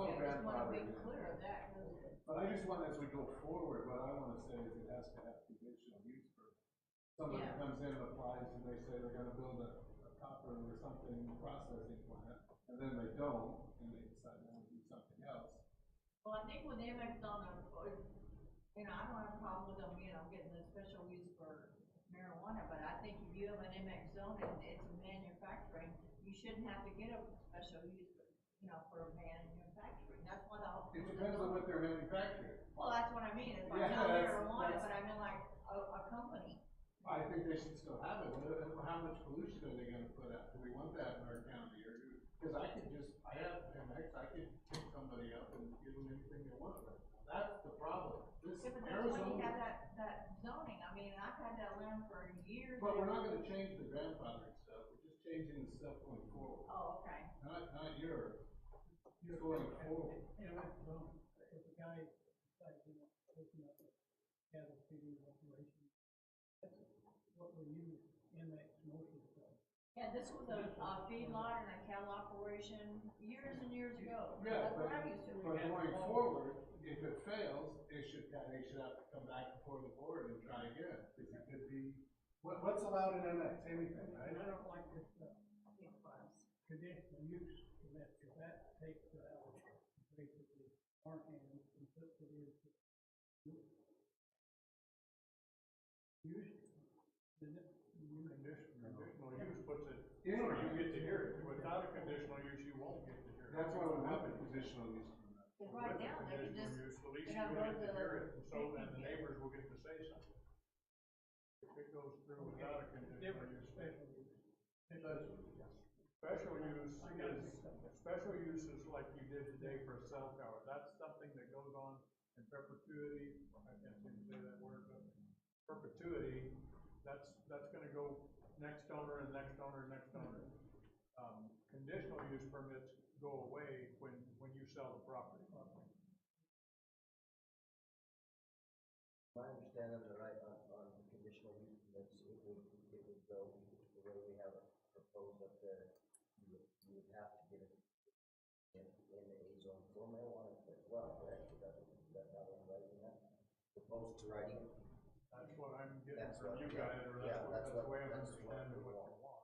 Okay, I just wanna be grandfathered. clear of that, 'cause But I just want, as we go forward, what I want to say is it has to have conditional use for somebody comes in and applies and they say they're going to build a copper or something processing plant, and then they don't, and they decide they want to do something else. well, I think with MX zoning, you know, I don't have a problem with them, you know, getting the special use for marijuana, but I think if you have an MX zone and it's manufacturing, you shouldn't have to get a special use, you know, for manufacturing. That's what I'll. It depends on what they're manufacturing. Well, that's what I mean, it's like Yeah, not that's marijuana, I think they should still have it. How much pollution are they gonna put out? Do we want that in our county, or do, cause I have MX, I could pick somebody up and give them anything they want right now. That's the problem. This Yeah, but that's why you have Arizona, that zoning, I mean, I've had that land for years. but we're not gonna change the grandfathering stuff, we're just changing the stuff going forward. Oh, okay. Not your going forward. And if a guy decides to open up a cattle feeding operation, that's what we use MX motion for. Yeah, this was a feedlot and a cattle operation years and years ago. Yeah, That's but, what I used to. but going forward, if it fails, they should have to come back before the board and try again, because it could be, what's allowed in MX, anything, right? And I don't like this, conditional use permit, because that takes it out of basically our hands and puts it into use. Conditional use puts it, where you get to hear it. Without a conditional use, you won't get to hear it. That's why we have a conditional use permit. Cause right With a now, they can conditional just, use, at least they you don't will go get to to hear it, the. and so then the neighbors will get to say something. If it goes through without a conditional Different use. special use. Special use is like you did today for a cell tower. That's something that goes on in perpetuity. I can't seem to say that word, but perpetuity, that's gonna go next owner and next owner and next owner. Conditional use permits go away when you sell the property. My understanding of the right on conditional use permits, it would go the way we have it proposed up there. You would have to get it in the A zone for marijuana as well, correct? That's how I'm writing that, opposed to writing it. That's what I'm getting That's from what- you guys, or yeah, that's the way I'm that's what understanding we what you want. want.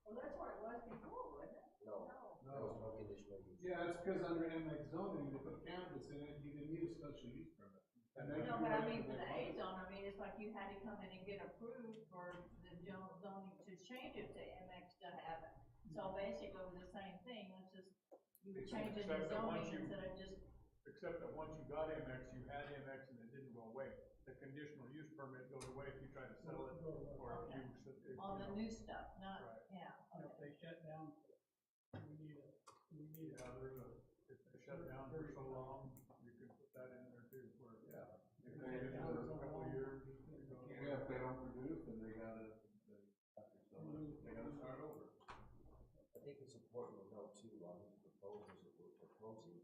Well, that's what it was before, wasn't it? No, there was no conditional use. Yeah, it's because under MX zoning, they put cannabis in it, you can use special use permit. And they No, can do but I mean, whatever for they the A want. zone, I mean, it's like you had to come in and get approved for the zoning to change it to MX to have it. So basically, it was the same thing, it's just, you were changing the Except that once zoning you- instead of just, Except that once you got MX, you had MX and it didn't go away. The conditional use permit goes away if you try to sell it, or if you. on the new stuff, not, Right. yeah. And if they shut down, we need a, Yeah, if they shut down for so long, you can put that in there too, where, yeah. If they did it for a couple of years, it goes away. Yeah, if they don't produce, then they gotta start over. I think it's important to note too, on these proposals that we're proposing,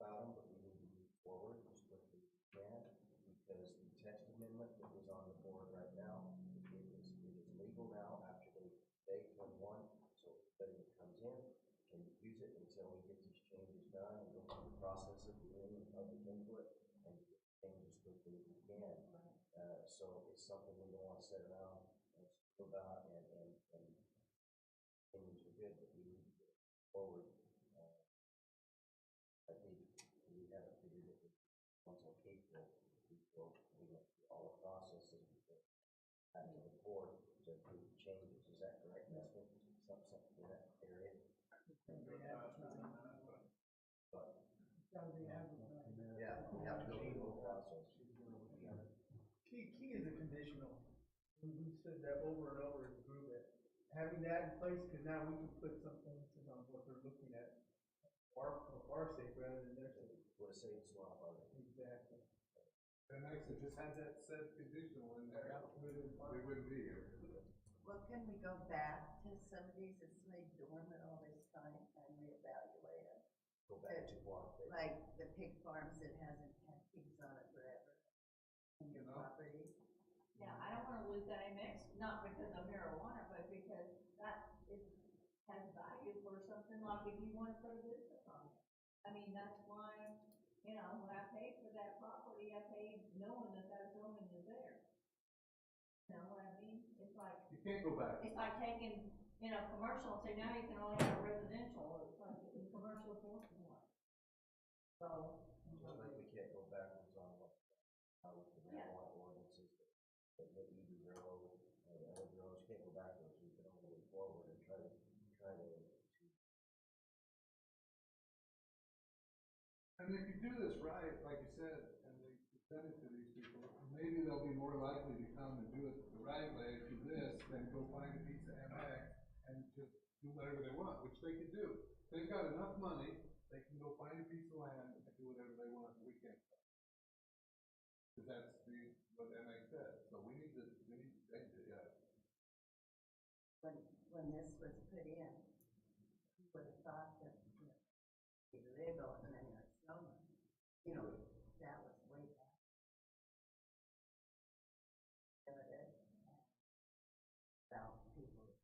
about them, but we need to move forward as quickly as we can, because the text amendment that was on the board right now, it is legal now after day 21, so everybody that comes in can use it until we get these changes done and go through the process of doing public input and get changes quickly as we can. So it's something we don't want to sit around and speak about and things are good, but we need to get forward. I think we haven't figured it until April, before we went through all the processes before back to the board to approve changes. Is that correct? That's what something in that area. But gotta be advertised. yeah, we have to go through the whole process. Key is a conditional. We said that over and over as a group, that having that in place, because now we can put some emphasis on what they're looking at. For our sake rather than their sake. Would have saved us a lot of money. Exactly. And actually just had that said conditional in there, we wouldn't be here. Well, can we go back to some of these that's laid dormant all this time and reevaluate it? Go back to what? Like the pig farms that hasn't had pigs on it forever in your property. Yeah, I don't wanna lose that MX, not because of marijuana, but because that has value for something like if you wanna put a business on it. I mean, that's why, you know, when I paid for that property, I paid knowing that zoning is there. You know what I mean? It's like, You can't go back. it's like taking, you know, commercial and say, now you can only have residential, it's like in commercial for one. So. Just like we can't go backwards on what, with the marijuana ordinances that you grow, and other grows, you can't go backwards, we can only move forward and try to. And if you do this right, like you said, and they send it to these maybe they'll be more likely to come and do it the right way to this than go find a piece of MX and just do whatever they want, which they could do. If they've got enough money, they can go find a piece of land and do whatever they want, and we can't. Because that's what MX says, so we need to change it, yeah. When this was put in, who would have thought that, Rigo and then Sonoma, that was way back. About people.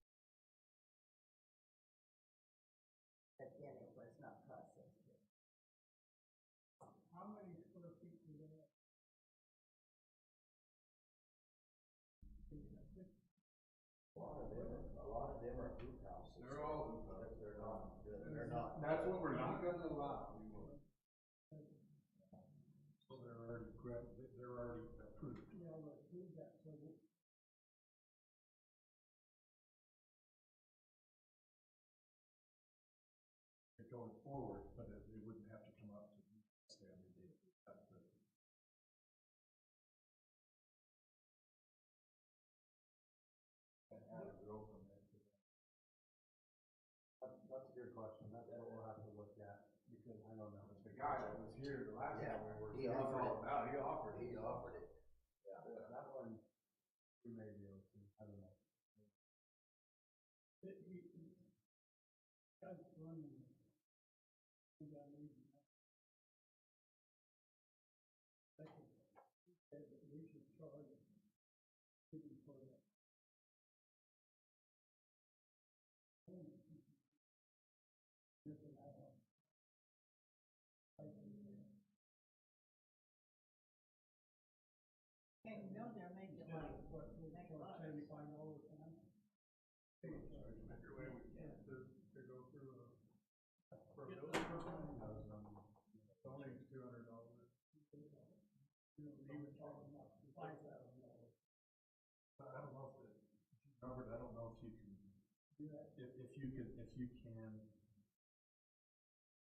But then it was not processed yet. How many square feet do they have? A lot of them are group houses. They're all group houses. They're not. That's what we're not gonna allow. So they're already approved. Yeah, we'll approve that, so Going forward, but it wouldn't have to come up to standard. And have it grow from there. That's a good question. That's what we'll have to look at, because I don't know. The guy that was here the last time we were. He offered it. Yeah, that one, we may be able to, I don't know. God's running. We got leaving. He said that we should charge even for that. And they're making like, make bucks. $75 a time. Every way we can to go through for a building permit, it's only $200. Even talking about $5,000. I don't know Robert, I don't know if you can, if you can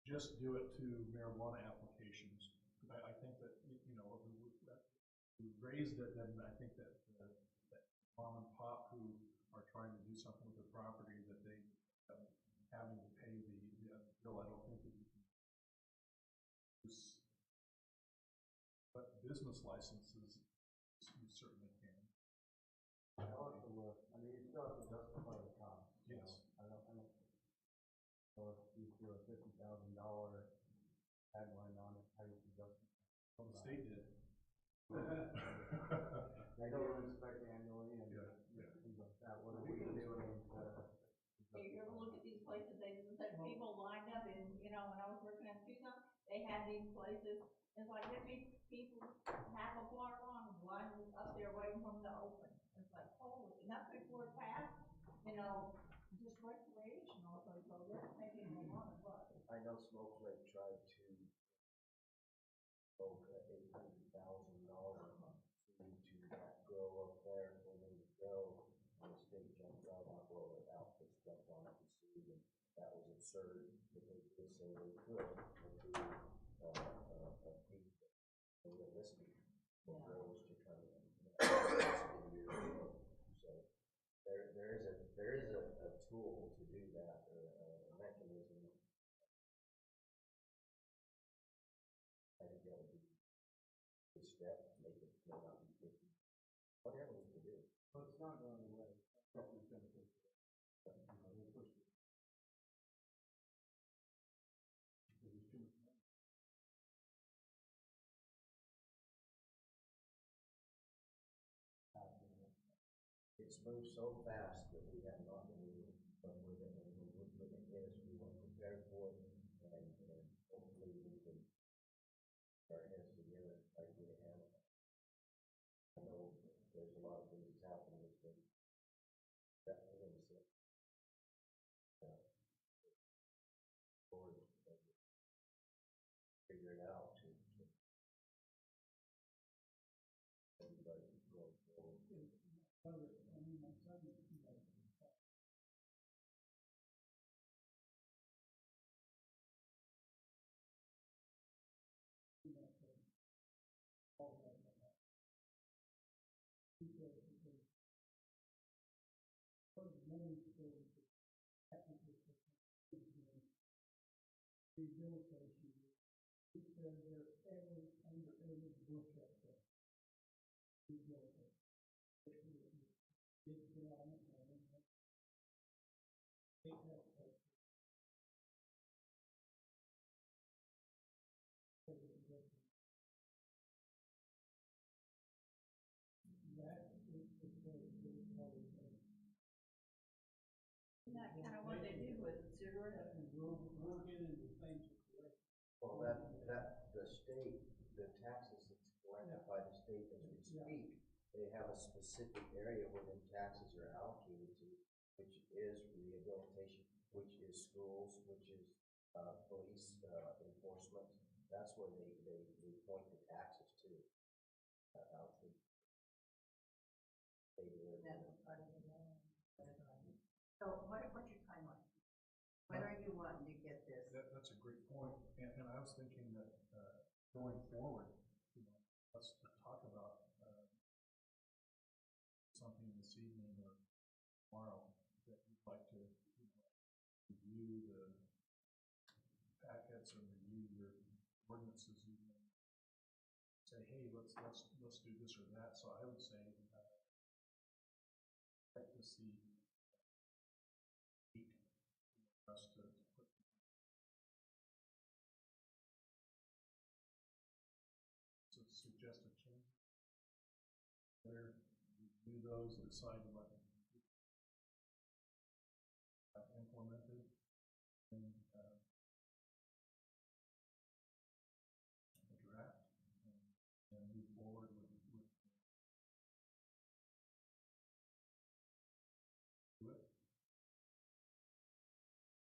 just do it to marijuana applications. I think that, if we raised it, then I think that mom and pop who are trying to do something with the property, that they, having to pay the bill, I don't think that you can. But business licenses, you certainly can. I'll have to look. I mean, you still have to justify the cost. Yes. I don't know if you do a $50,000 tagline on it, how you can justify. Well, the state did. They don't inspect annually and things like that. What are we doing to? You ever look at these places, they just had people lined up and, when I was working at Tucson, they had these places, it's like there'd be people half a block long lined up there waiting for them to open. It's like, holy, and that's before it passed, just recreational, so they're making a lot of money. I know Smoke Lake tried to own $800,000 fee to that grow up there for them to go. And the state jumped right out, well, the outfits jumped on it and sued, and that was absurd, but they did say they could approve a fee realistic for grows to come in. So there is a tool to do that, a mechanism. I think that would be a step, make it may not be 50. Whatever we can do. Well, it's not going away. It's going to push it. We'll push it. Because there's too much money. It's moved so fast that we have not been able to keep up with it, and when we look at this, we weren't prepared for it, and hopefully we can put our heads together, try to get a handle. I know there's a lot of things that's happening this week. Definitely going to sit. Forward, figure it out to everybody going forward. My son, zoning code, technically, rehabilitation, it says they're under every bush up there. Rehabilitation. Big development, take that place. That is the place that always been. Isn't that kind of what they do with cigarettes? And we'll get into the same situation. Well, the state, the taxes that's collected by the state as we speak, they have a specific area where the taxes are allocated to, which is rehabilitation, which is schools, which is, police, enforcement. That's where they point the taxes to. Allocate. They do it. So what's your timeline? When are you wanting to get this? That's a great point, and I was thinking that, going forward, let's talk about, something this evening or tomorrow that you'd like to, review the packets and review your ordinances, say, hey, let's do this or that. So I would say, I'd like to see for us to put to suggest a change. Where review those, decide what implemented, and a draft, and move forward with do it.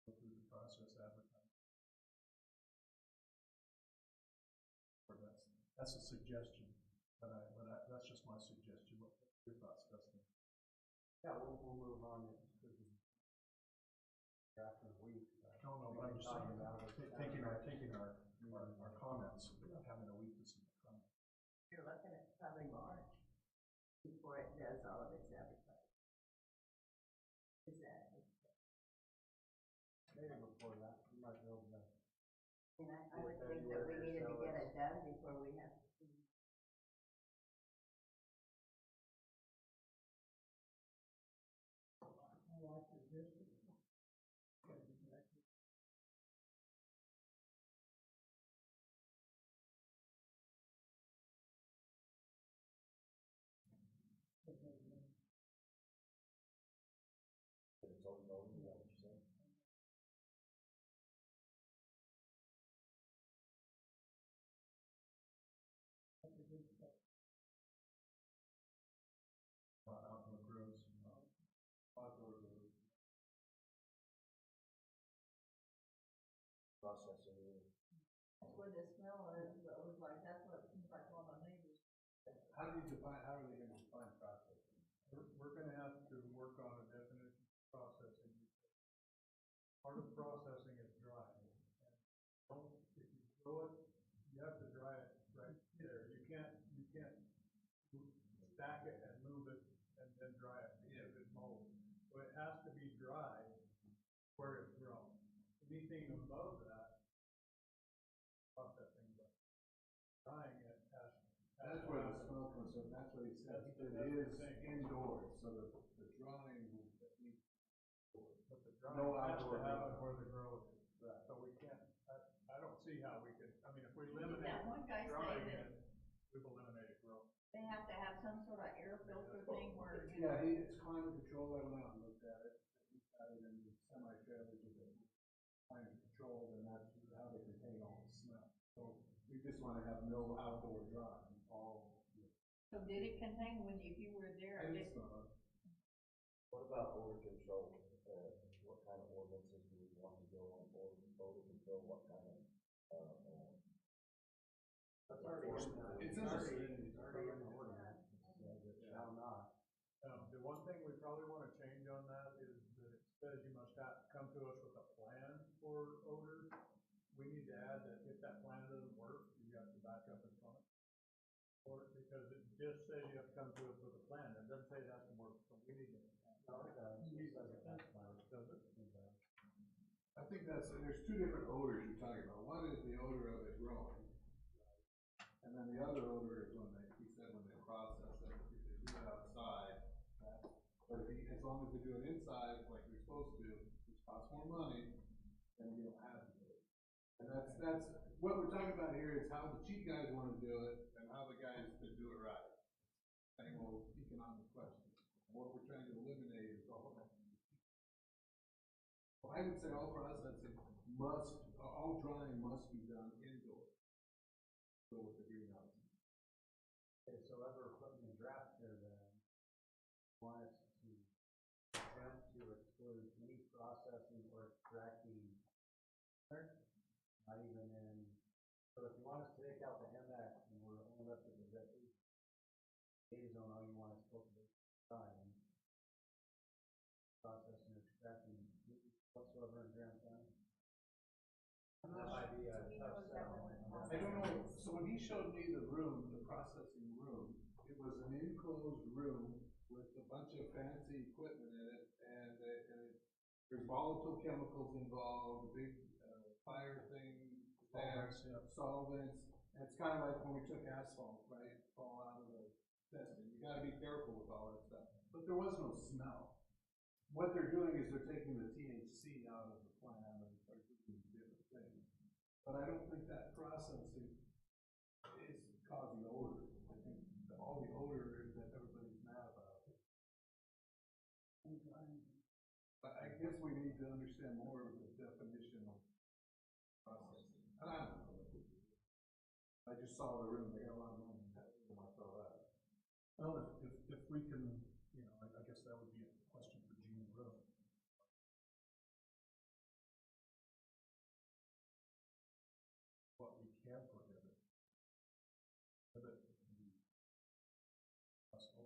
Go through the process, advertise. Or that's a suggestion, but that's just my suggestion. What your thoughts, Dustin? Yeah, we'll move on after a week. No, but I'm just talking about taking our comments, having a week to see the comments. You're looking at probably March before it does all of its advertising. Is that? Maybe before that, we might be able to. And I would think that we needed to get it done before we have to see. I like your district. It's all zoning, is that what you're saying? Outdoor grows. Outdoor grows. Processing. That's where the smell is, but it was like, that's what it seems like all my neighbors. How are they gonna define processing? We're gonna have to work on a definition of processing. Part of processing is drying. And if you grow it, you have to dry it right there. You can't stack it and move it and then dry it because it's mold. So it has to be dry where it's grown. Anything above that, processing, but drying it has. That's where the smell comes from, that's what he said, it is indoors, so the drying will be. But the drying No has to outdoor happen drying. where the grow is. Right. So we can't, I don't see how we could, I mean, if we eliminate That one guy drying said that it, we've eliminated growth. they have to have some sort of air filter thing where, Yeah, it's climate control, I went out and looked at it, we've got it in semi-trailers with it climate control, and that's how they contain all the smell. So we just wanna have no outdoor drying, all. so did it contain when, if you were there? And it's not. What about odor control? What kind of ordinances do we want to go on odor control? What kind of, That's already in there. It's already in the ordinance. It shall not. The one thing we probably wanna change on that is that it says you must have, come to us with a plan for odor. We need to add that if that plan doesn't work, you have to back up and front. Or, because it just says you have to come to us with a plan, it doesn't say it has to work, so we need to No, it does. It says it back there. Does it? It does. I think there's two different odors you're talking about. One is the odor of it growing. And then the other odor is he said when they process it, if they do it outside, but as long as they do it inside, like they're supposed to, which costs more money, then you don't have to do it. And that's, what we're talking about here is how the cheap guys wanna do it, and how the guys that do it right. Same old economic question. And what we're trying to eliminate is all that. Well, I would say all processing all drying must be done indoors. Go with the greenhouse. Okay, so as we're putting the draft here then, want us to attempt to exclude any processing or extracting, not even in, so if you want us to take out the MX and we're only left with the A zone, all you want is cultivation time, processing or extracting whatsoever in Graham County. That might be a tough sell. I don't know, so when he showed me the room, the processing room, it was an enclosed room with a bunch of fancy equipment in it, and there's volatile chemicals involved, big fire thing, solvents, and it's kind of like when we took asphalt, right, fall out of the testing. You gotta be careful with all that stuff, but there was no smell. What they're doing is they're taking the THC out of the plant and they're doing different things. But I don't think that processing is causing odor. I think all the odor is that everybody's mad about it. But I guess we need to understand more of the definition of processing. And I don't know. I just saw the room, they got a lot of money in that room, I saw that. Well, if we can, I guess that would be a question for Gene Rowe. What we can prohibit the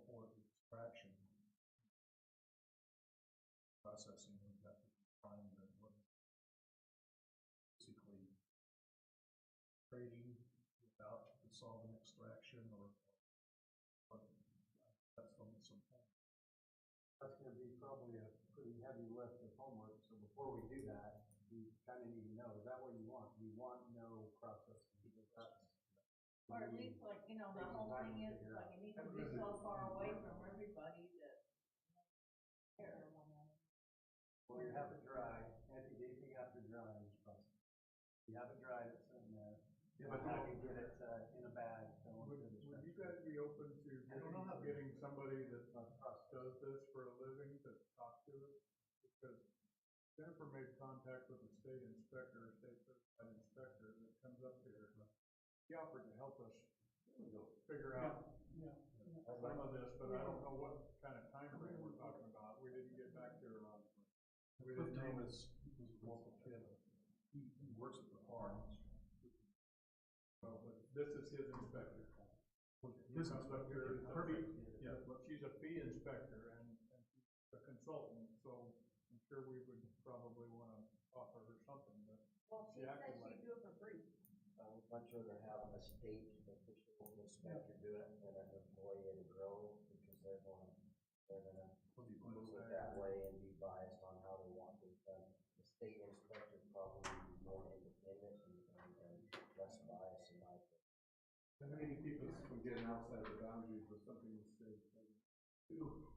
or extraction, processing, we've got to find what basically trading without the solvent extraction or that's some point. That's gonna be probably a pretty heavy lift of homework, so before we do that, we kinda need to know, is that what you want? You want no processing, because that's. Or at least like, the whole thing is like it needs to be so far away from everybody that. Well, you have it dry, anti-gaping after drying is processed. You have it dried, it's sitting there. Yeah, but now you get it in a bag. Would you guys be open to getting somebody that does this for a living to talk to us? Because Jennifer made contact with the state inspector, state certified inspector that comes up here. He offered to help us figure out some of this, but I don't know what kind of time frame we're talking about. We didn't get back to her on it. His name is, he's a local kid. He works at the farm. Well, but this is his inspector. His inspector is yeah, but she's a fee inspector and she's a consultant, so I'm sure we would probably want to offer her something, but. Well, she said she'd do it for free. I would much rather have a state official inspector do it than an employee at a grow, because they're gonna move it that way and be biased on how they want it done. The state inspector probably be more independent and less biased in my opinion. And maybe keep us from getting outside the boundaries with something the state doesn't do.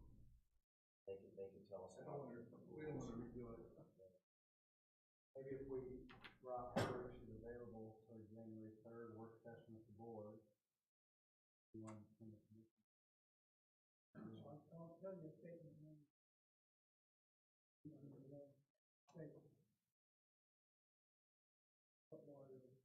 They can tell us. We don't wanna redo it. Maybe if we brought her, she's available for January 3rd, work session with the board. You want to send the commission? I'll tell you a statement. What more do we?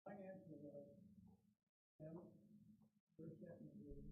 My answer was, first sentence is,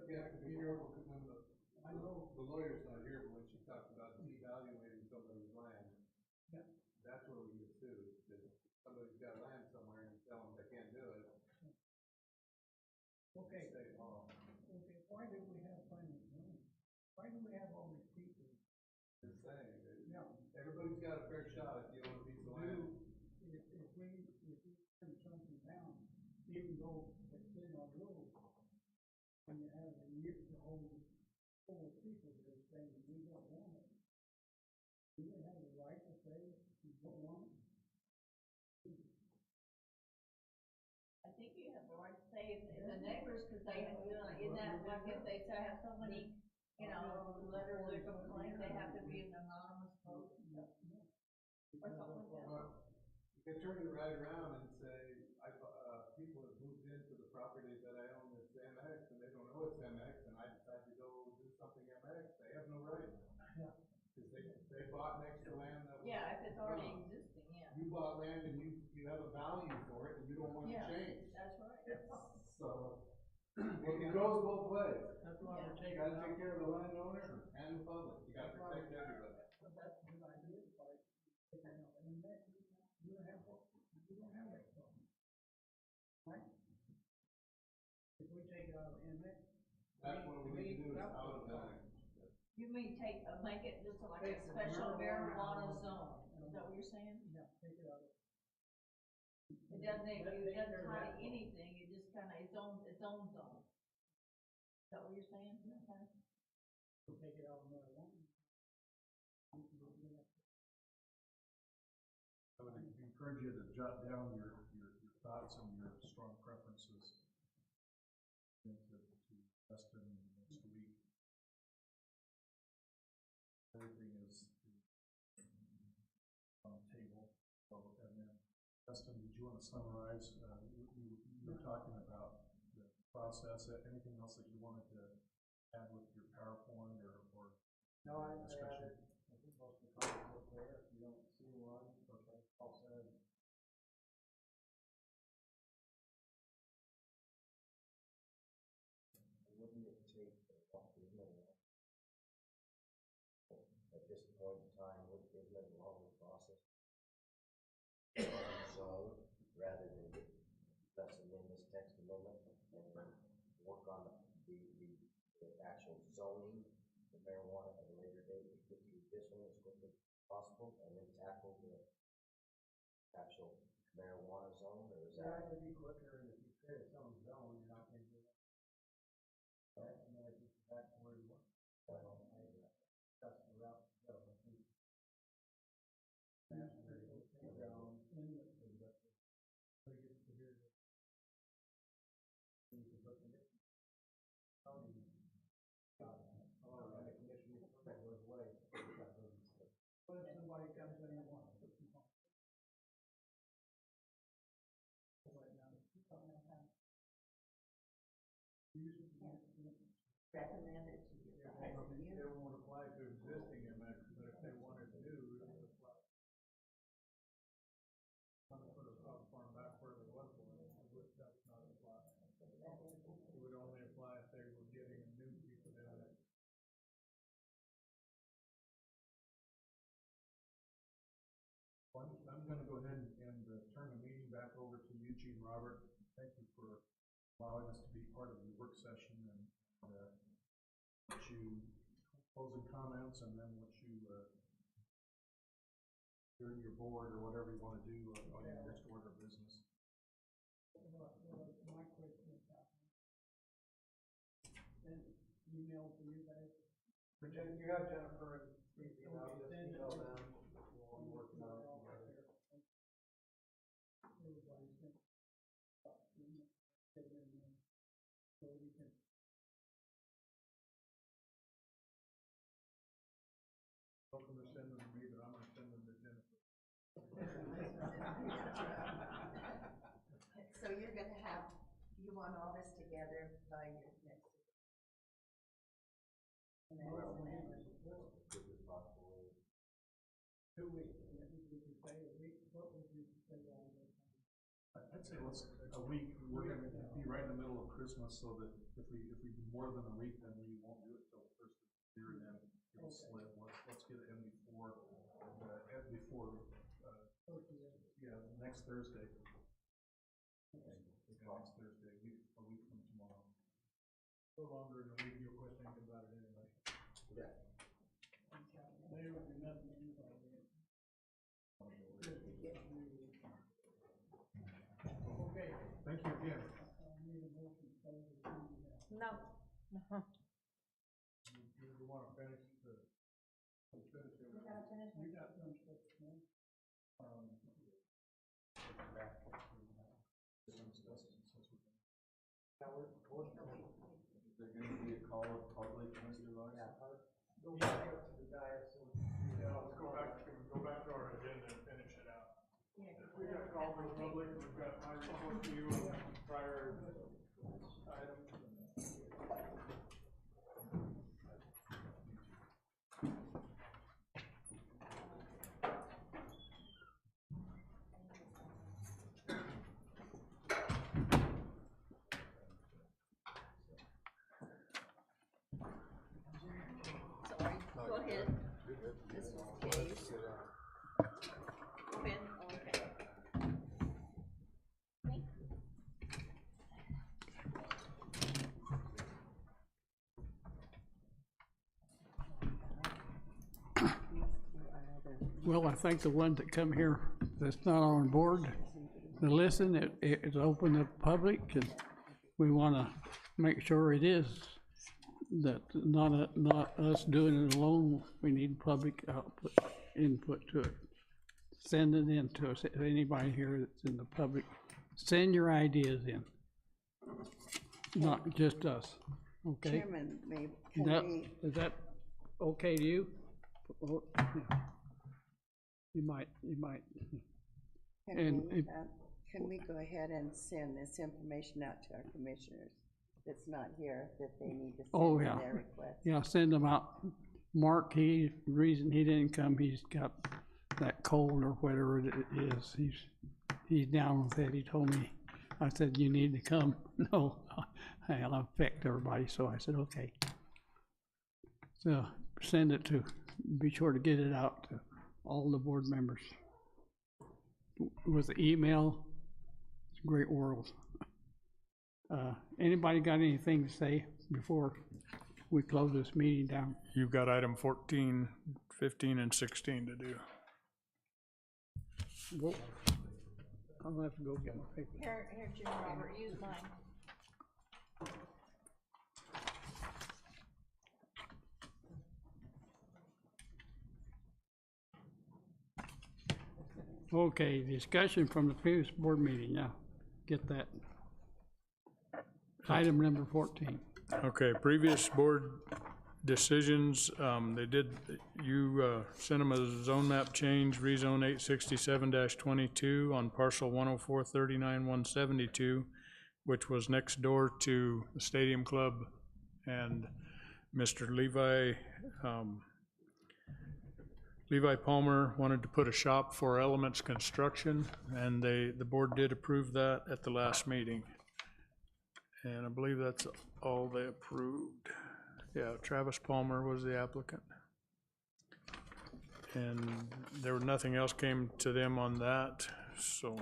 Yeah, to be careful, because I know the lawyer's not here, but when she talked about devaluating somebody's land, that's where we get sued. If somebody's got land somewhere and you tell them they can't do it. Okay. State law. Okay, why do we have planning and zoning? Why do we have all these people? Just saying, everybody's got a fair shot if you own a piece of land. If we turn something down, even though it's in our rules, when you have the whole full of people that are saying we don't want it, do we have the right to say we don't want it? I think you have the right to say it in the neighbors, because they, in that, like, if they say have so many, letters or complaints, they have to be an anonymous vote. Or something like that. Well, you can turn it right around and say, people have moved into the property that I own that's MX, and they don't know it's MX, and I decide to go do something MX, they have no right. Yeah. Because they bought next to land that was. Yeah, if it's already existing, yeah. You bought land and you have a value for it, and you don't want to Yeah, change. that's right. So, it goes both ways. That's why we're You taking gotta out. take care of the landowner and the public, you gotta protect everybody. But that's a good idea, like, taking out, and that, you don't have that problem. Right? If we take it out of MX. That's what we need to do, is out of that. You mean make it just like a Take the special marijuana marijuana zone, is that what you're saying? Yeah, take it out of. It doesn't, Let- it take care doesn't of tie that. anything, it just kinda, its own zone. Is that what you're saying? Okay. We'll take it out of marijuana. I would encourage you to jot down your thoughts and your strong preferences into Justin next week. Everything is on the table. So, and then, Justin, did you want to summarize? You were talking about the process. Anything else that you wanted to add with your PowerPoint or No, I discussion? I think most of the comments are clear, if you don't see one, okay, all said. Wouldn't it take at this point in time, isn't it a longer process? So, rather than zoning the marijuana at a later date to get through this one as quickly as possible and then tackle the actual marijuana zone, or is Yeah, that? it'd be quicker, and if you create its own zone, you're not gonna do that. Right, and then it gets back to where you want. That's the route to go, I think. That's where it gets down in the, but it gets to here. You can put the, oh, the condition permit goes away. What if somebody comes in and wants to put some home? Recommended to you guys. It won't apply to existing MX, but if they wanted new, it would apply. Want to put a stock farm back where there was one, that's not apply. It would only apply if they were getting a new piece of MX. I'm gonna go ahead and turn the meeting back over to Eugene Robert. Thank you for allowing us to be part of the work session and let you closing comments and then let you during your board or whatever you want to do on your next order of business. My question is, send email to you guys. You have Jennifer and Steve, you know, just email them, we'll be working on it together. Everybody's been, so we can. Welcome to send them to me, but I'm gonna send them to Jennifer. So you're gonna have, you want all this together by your next. And then Well, it's an as quick as possible. 2 weeks, and then we can say a week, what would you say all the time? I'd say let's, a week, we're gonna be right in the middle of Christmas, so that if we do more than a week, then we won't do it till the first of the year, and then it'll slip. Let's get it in before, yeah, next Thursday. Okay. Next Thursday, a week from tomorrow. No longer than a week, you'll quit thinking about it anyway. Yeah. There would be nothing to do about it. Okay. Thank you again. Need a motion to close the meeting now. No. You wanna finish the, finish it? You gotta finish You it. got some stuff, man. Is there gonna be a call of public, Mr. Larson? Go back up to the dais and. Yeah, let's go back to our agenda and finish it out. We've got call for the public, we've got my report to you on prior item. Sorry, go ahead. This is the case. Go ahead, okay. Well, I think the ones that come here that's not on board to listen, it's open to the public, and we wanna make sure it is that not us doing it alone. We need public input to it. Send it in to us, if anybody here that's in the public, send your ideas in. Not just us, okay? Chairman, may, can we, Is that okay to you? Oh, yeah. You might. can we go ahead and send this information out to our commissioners that's not here, that they need to Oh, send in yeah. their request? Yeah, send them out. Mark, reason he didn't come, he's got that cold or whatever it is. He's down with it. He told me, I said, you need to come. No, I'll affect everybody. So I said, okay. So send it to, be sure to get it out to all the board members. With the email, it's a great world. Anybody got anything to say before we close this meeting down. You've got item 14, 15, and 16 to do. Whoa. I'll have to go get my paper. Here, Jim Robert, use mine. Okay, discussion from the previous board meeting, now, get that. Item number 14. Okay, previous board decisions, you sent them a zone map change, rezone 867-22 on parcel 104-39-172, which was next door to the Stadium Club, and Mr. Levi Palmer wanted to put a shop for Elements Construction, and the board did approve that at the last meeting. And I believe that's all they approved. Yeah, Travis Palmer was the applicant. And there was nothing else came to them on that, so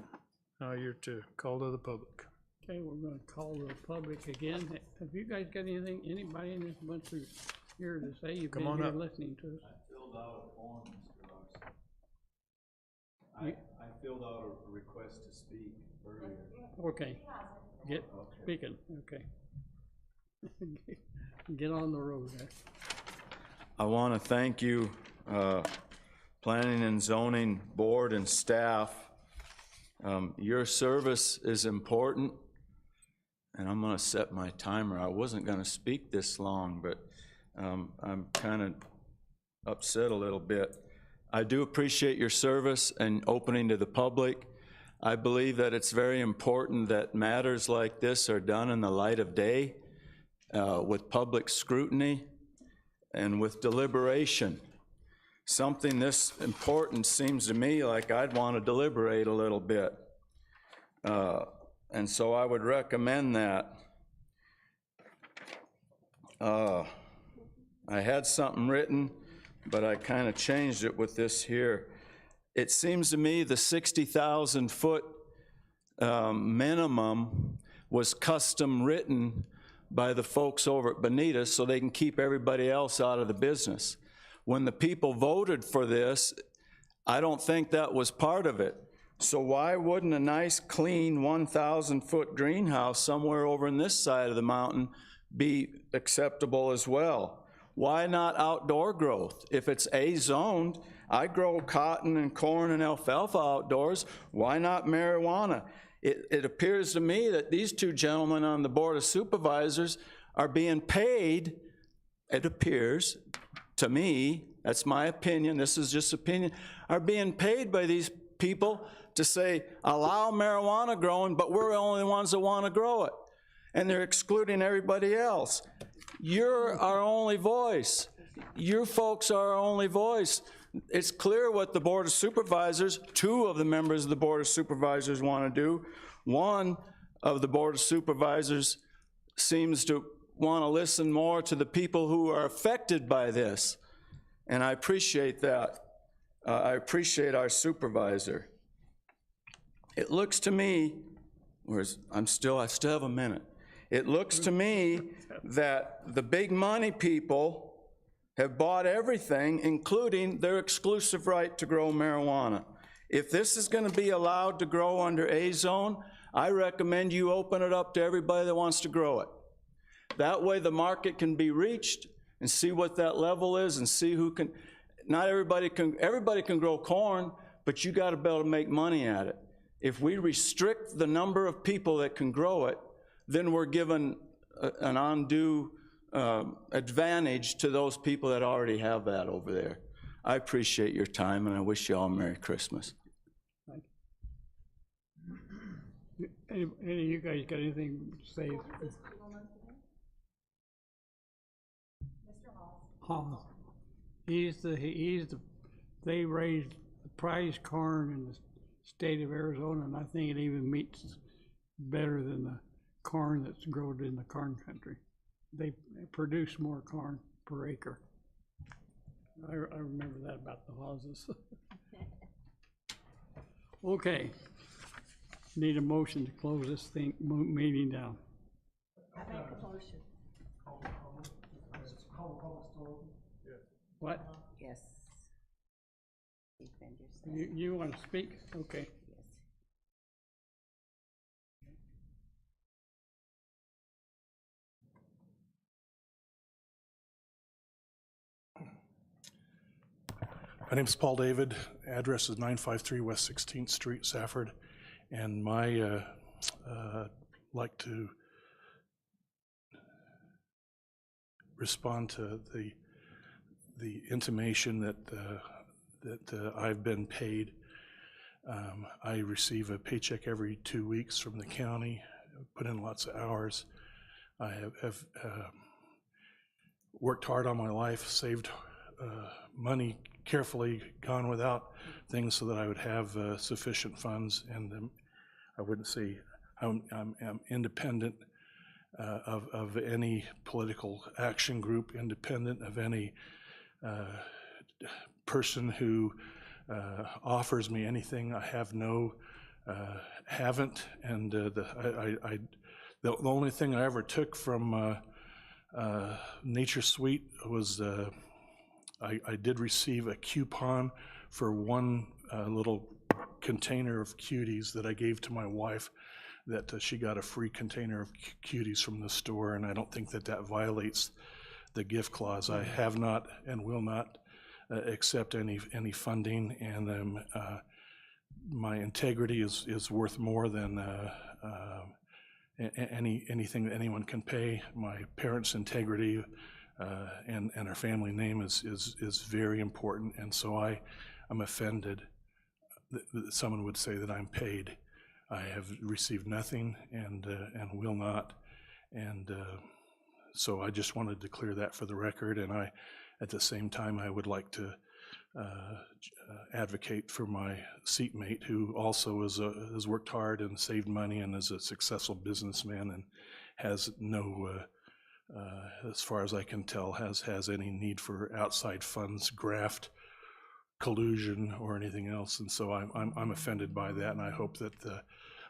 now you're to call to the public. Okay, we're gonna call the public again. Have you guys got anything, anybody in this bunch of here to say? You've Come been on here up. listening to us. I filled out a form, Mr. Ross. I filled out a request to speak earlier. Okay, get speaking, okay. Get on the road there. I want to thank you, Planning and Zoning Board and staff. Your service is important, and I'm going to set my timer. I wasn't going to speak this long, but I'm kind of upset a little bit. I do appreciate your service and opening to the public. I believe that it's very important that matters like this are done in the light of day, with public scrutiny and with deliberation. Something this important seems to me like I'd want to deliberate a little bit. And so I would recommend that. I had something written, but I kind of changed it with this here. It seems to me the 60,000 foot minimum was custom written by the folks over at Bonita so they can keep everybody else out of the business. When the people voted for this, I don't think that was part of it. So why wouldn't a nice, clean 1,000 foot greenhouse somewhere over in this side of the mountain be acceptable as well? Why not outdoor growth? If it's A-zoned, I grow cotton and corn and alfalfa outdoors, why not marijuana? It appears to me that these two gentlemen on the Board of Supervisors are being paid, it appears to me, that's my opinion, this is just opinion, are being paid by these people to say, allow marijuana growing, but we're the only ones that want to grow it. And they're excluding everybody else. You're our only voice. You folks are our only voice. It's clear what the Board of Supervisors, two of the members of the Board of Supervisors want to do. One of the Board of Supervisors seems to want to listen more to the people who are affected by this. And I appreciate that. I appreciate our supervisor. It looks to me, I still have a minute. It looks to me that the big money people have bought everything, including their exclusive right to grow marijuana. If this is going to be allowed to grow under A-zone, I recommend you open it up to everybody that wants to grow it. That way the market can be reached and see what that level is and see who can, not everybody can grow corn, but you got to be able to make money at it. If we restrict the number of people that can grow it, then we're given an undue advantage to those people that already have that over there. I appreciate your time, and I wish you all Merry Christmas. Any of you guys got anything to say? Hall. They raised the prize corn in the state of Arizona, and I think it even meets better than the corn that's grown in the corn country. They produce more corn per acre. I remember that about the houses. Okay. Need a motion to close this meeting down. I make a motion. What? Yes. Defend yourself. You want to speak? Okay. Yes. My name's Paul David. Address is 953 West 16th Street, Safford. And my, like to respond to the intimation that I've been paid. I receive a paycheck every 2 weeks from the county, put in lots of hours. I have worked hard on my life, saved money carefully, gone without things so that I would have sufficient funds, and I wouldn't say I'm independent of any political action group, independent of any person who offers me anything. I have haven't, and the only thing I ever took from Nature Suite was I did receive a coupon for one little container of cuties that I gave to my wife, that she got a free container of cuties from the store, and I don't think that violates the gift clause. I have not and will not accept any funding, and my integrity is worth more than anything that anyone can pay. My parents' integrity and our family name is very important, and so I'm offended that someone would say that I'm paid. I have received nothing and will not, and so I just wanted to clear that for the record. And at the same time, I would like to advocate for my seatmate, who also has worked hard and saved money and is a successful businessman and has no, as far as I can tell, has any need for outside funds, graft, collusion, or anything else. And so I'm offended by that, and I hope that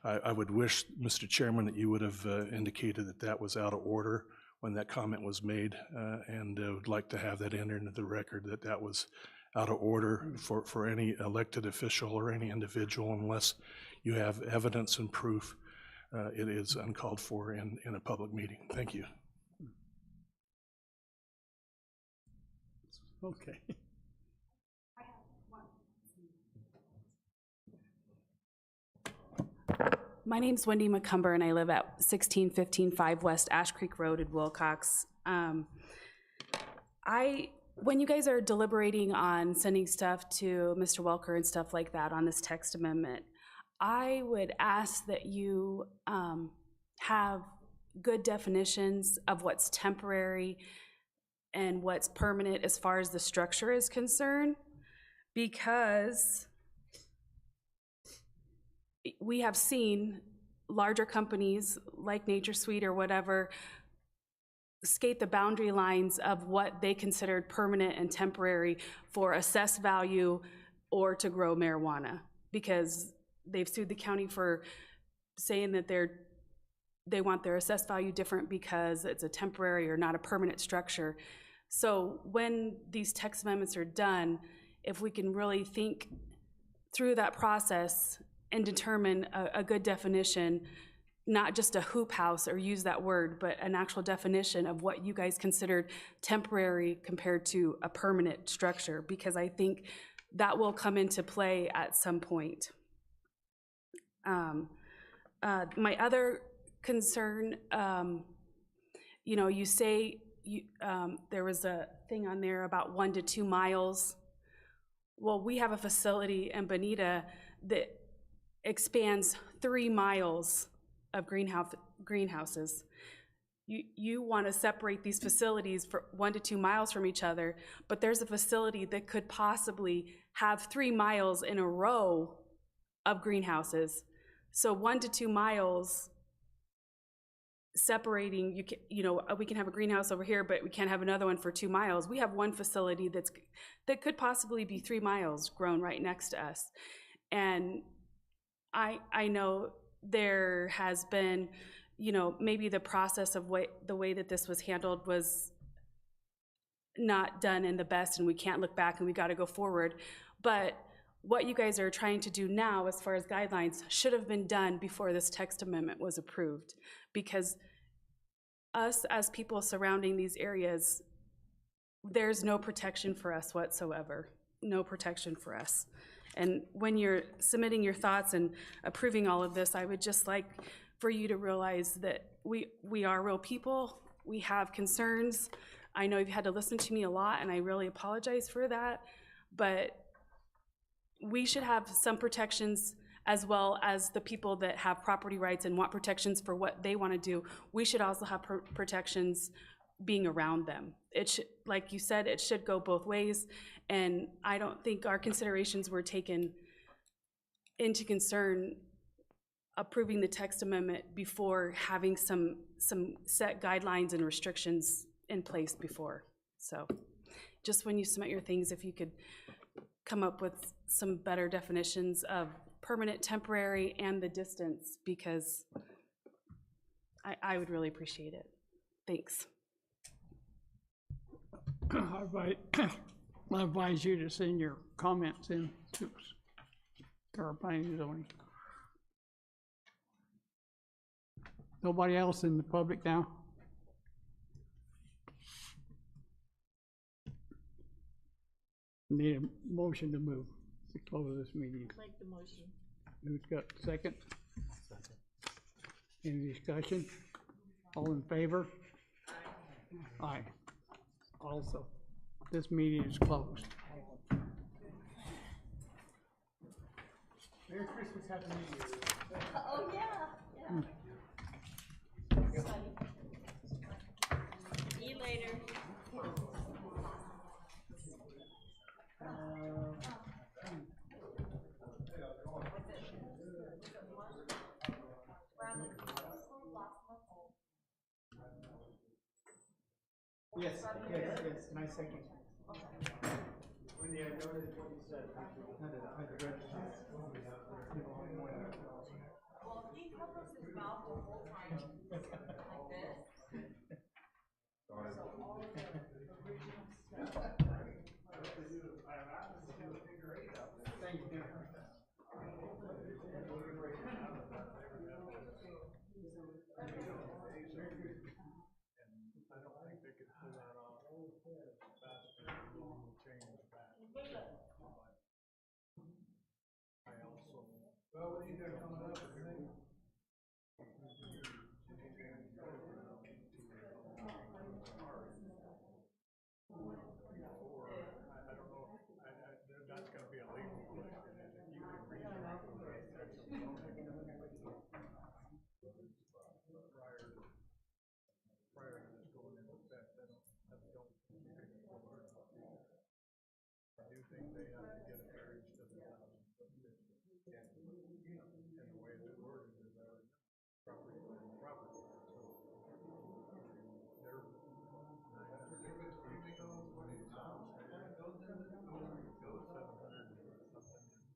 I would wish, Mr. Chairman, that you would have indicated that was out of order when that comment was made, and would like to have that entered into the record that was out of order for any elected official or any individual, unless you have evidence and proof. It is uncalled for in a public meeting. Thank you. Okay. My name's Wendy McCumber, and I live at 1615 5 West Ash Creek Road in Wilcox. When you guys are deliberating on sending stuff to Mr. Welker and stuff like that on this text amendment, I would ask that you have good definitions of what's temporary and what's permanent as far as the structure is concerned, because we have seen larger companies like Nature Suite or whatever skate the boundary lines of what they considered permanent and temporary for assessed value or to grow marijuana, because they've sued the county for saying that they want their assessed value different because it's a temporary or not a permanent structure. So when these text amendments are done, if we can really think through that process and determine a good definition, not just a hoop house or use that word, but an actual definition of what you guys considered temporary compared to a permanent structure, because I think that will come into play at some point. My other concern, you say there was a thing on there about 1 to 2 miles. Well, we have a facility in Bonita that expands 3 miles of greenhouses. You want to separate these facilities for 1 to 2 miles from each other, but there's a facility that could possibly have 3 miles in a row of greenhouses. So 1 to 2 miles separating, we can have a greenhouse over here, but we can't have another one for 2 miles. We have one facility that could possibly be 3 miles grown right next to us. And I know there has been, maybe the process of the way that this was handled was not done in the best and we can't look back and we got to go forward. But what you guys are trying to do now as far as guidelines should have been done before this text amendment was approved, because us as people surrounding these areas, there's no protection for us whatsoever, no protection for us. And when you're submitting your thoughts and approving all of this, I would just like for you to realize that we are real people, we have concerns. I know you've had to listen to me a lot, and I really apologize for that, but we should have some protections as well as the people that have property rights and want protections for what they want to do. We should also have protections being around them. It should, like you said, it should go both ways, and I don't think our considerations were taken into concern approving the text amendment before having some set guidelines and restrictions in place before. So just when you submit your things, if you could come up with some better definitions of permanent, temporary, and the distance, because I would really appreciate it. Thanks. I advise you to send your comments in to our planning and zoning. Nobody else in the public now? Need a motion to move to close this meeting. Make the motion. Who's got second? Second. Any discussion? All in favor? Aye. Aye. Also, this meeting is closed. Merry Christmas, Happy New Year. Oh, yeah. See you later. Yes, nice second. Wendy, I noted what you said. I had to register. Well, he covers his mouth the whole time, like this. So all of the original stuff. Thank you. I don't think they could pull that off fast enough, will change back. I also. Well, what are you doing coming up? I don't know, that's gonna be a legal question, is if you can read prior to this going into effect, I don't think you can afford it. I do think they have to get a variance to the 1,000-foot distance. And the way it's worded is our property line, property line, so they're 900 feet, so when it's goes 700 and something, get across the street.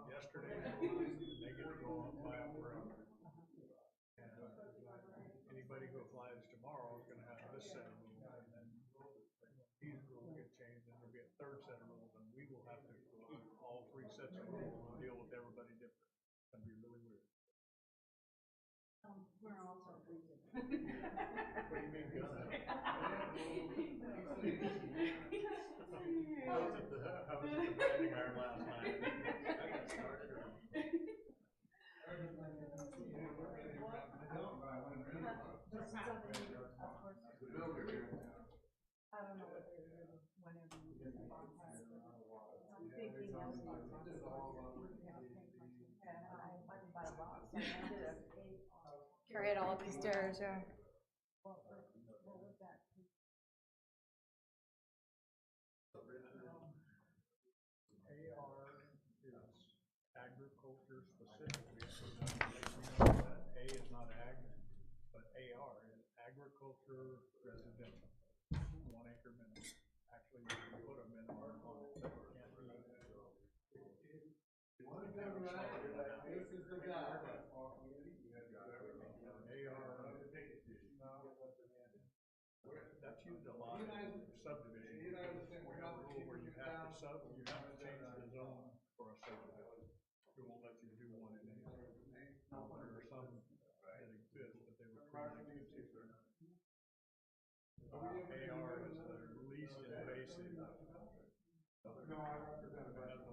Yesterday, they get to go up by it forever. And anybody who applies tomorrow is gonna have this set of rules, and then these rules get changed, and there'll be a third set of rules, and we will have to keep all three sets of rules and deal with everybody different. It's gonna be really weird. We're also freezing. What do you mean, gonna? How was it the batting iron last night? I got started early. I don't know what they do whenever you get the box. I'm thinking of and I went and bought a box. I had to carry it all up the stairs, yeah. acre residential, 1 acre minimum. Actually, you can put a minimum on it, but it can't be. This is the guy. That's used a lot in subdivision. We have a rule where you have to change the zone for a subdivision. It won't let you do one in AR. There are some that exist, but they were pre-1960. AR is the least invasive. Has the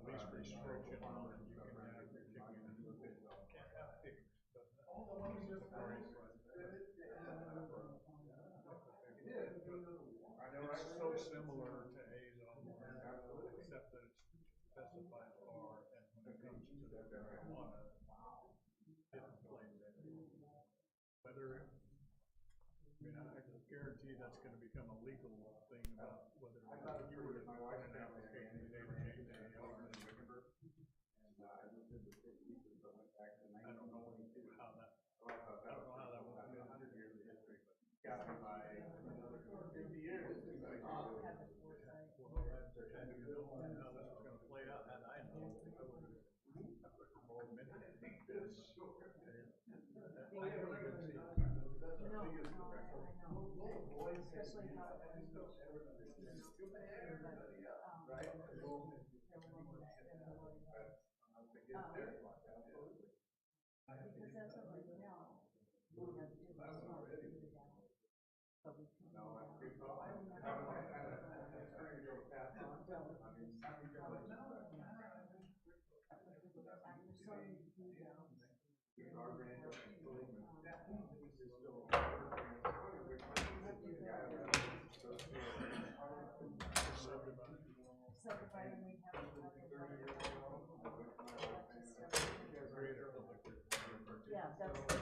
least restriction on it. You can have your chicken and can't have pigs. It's so similar to A zone, except that it's specified R, and when it comes to the marijuana, different places. Whether, I can guarantee that's gonna become a legal thing about whether you were to put an application, they would change the AR. I don't know how that will fit into the history, but. Got to by another 50 years. Well, that's kind of how this is gonna play out, and I know I would have more minutes than this. I really didn't see it. Especially not. Right? Because as of right now, we have to do this not to the down. So we can. No, that's pretty cool. I don't know. Subdividing, we have. Yeah, that's.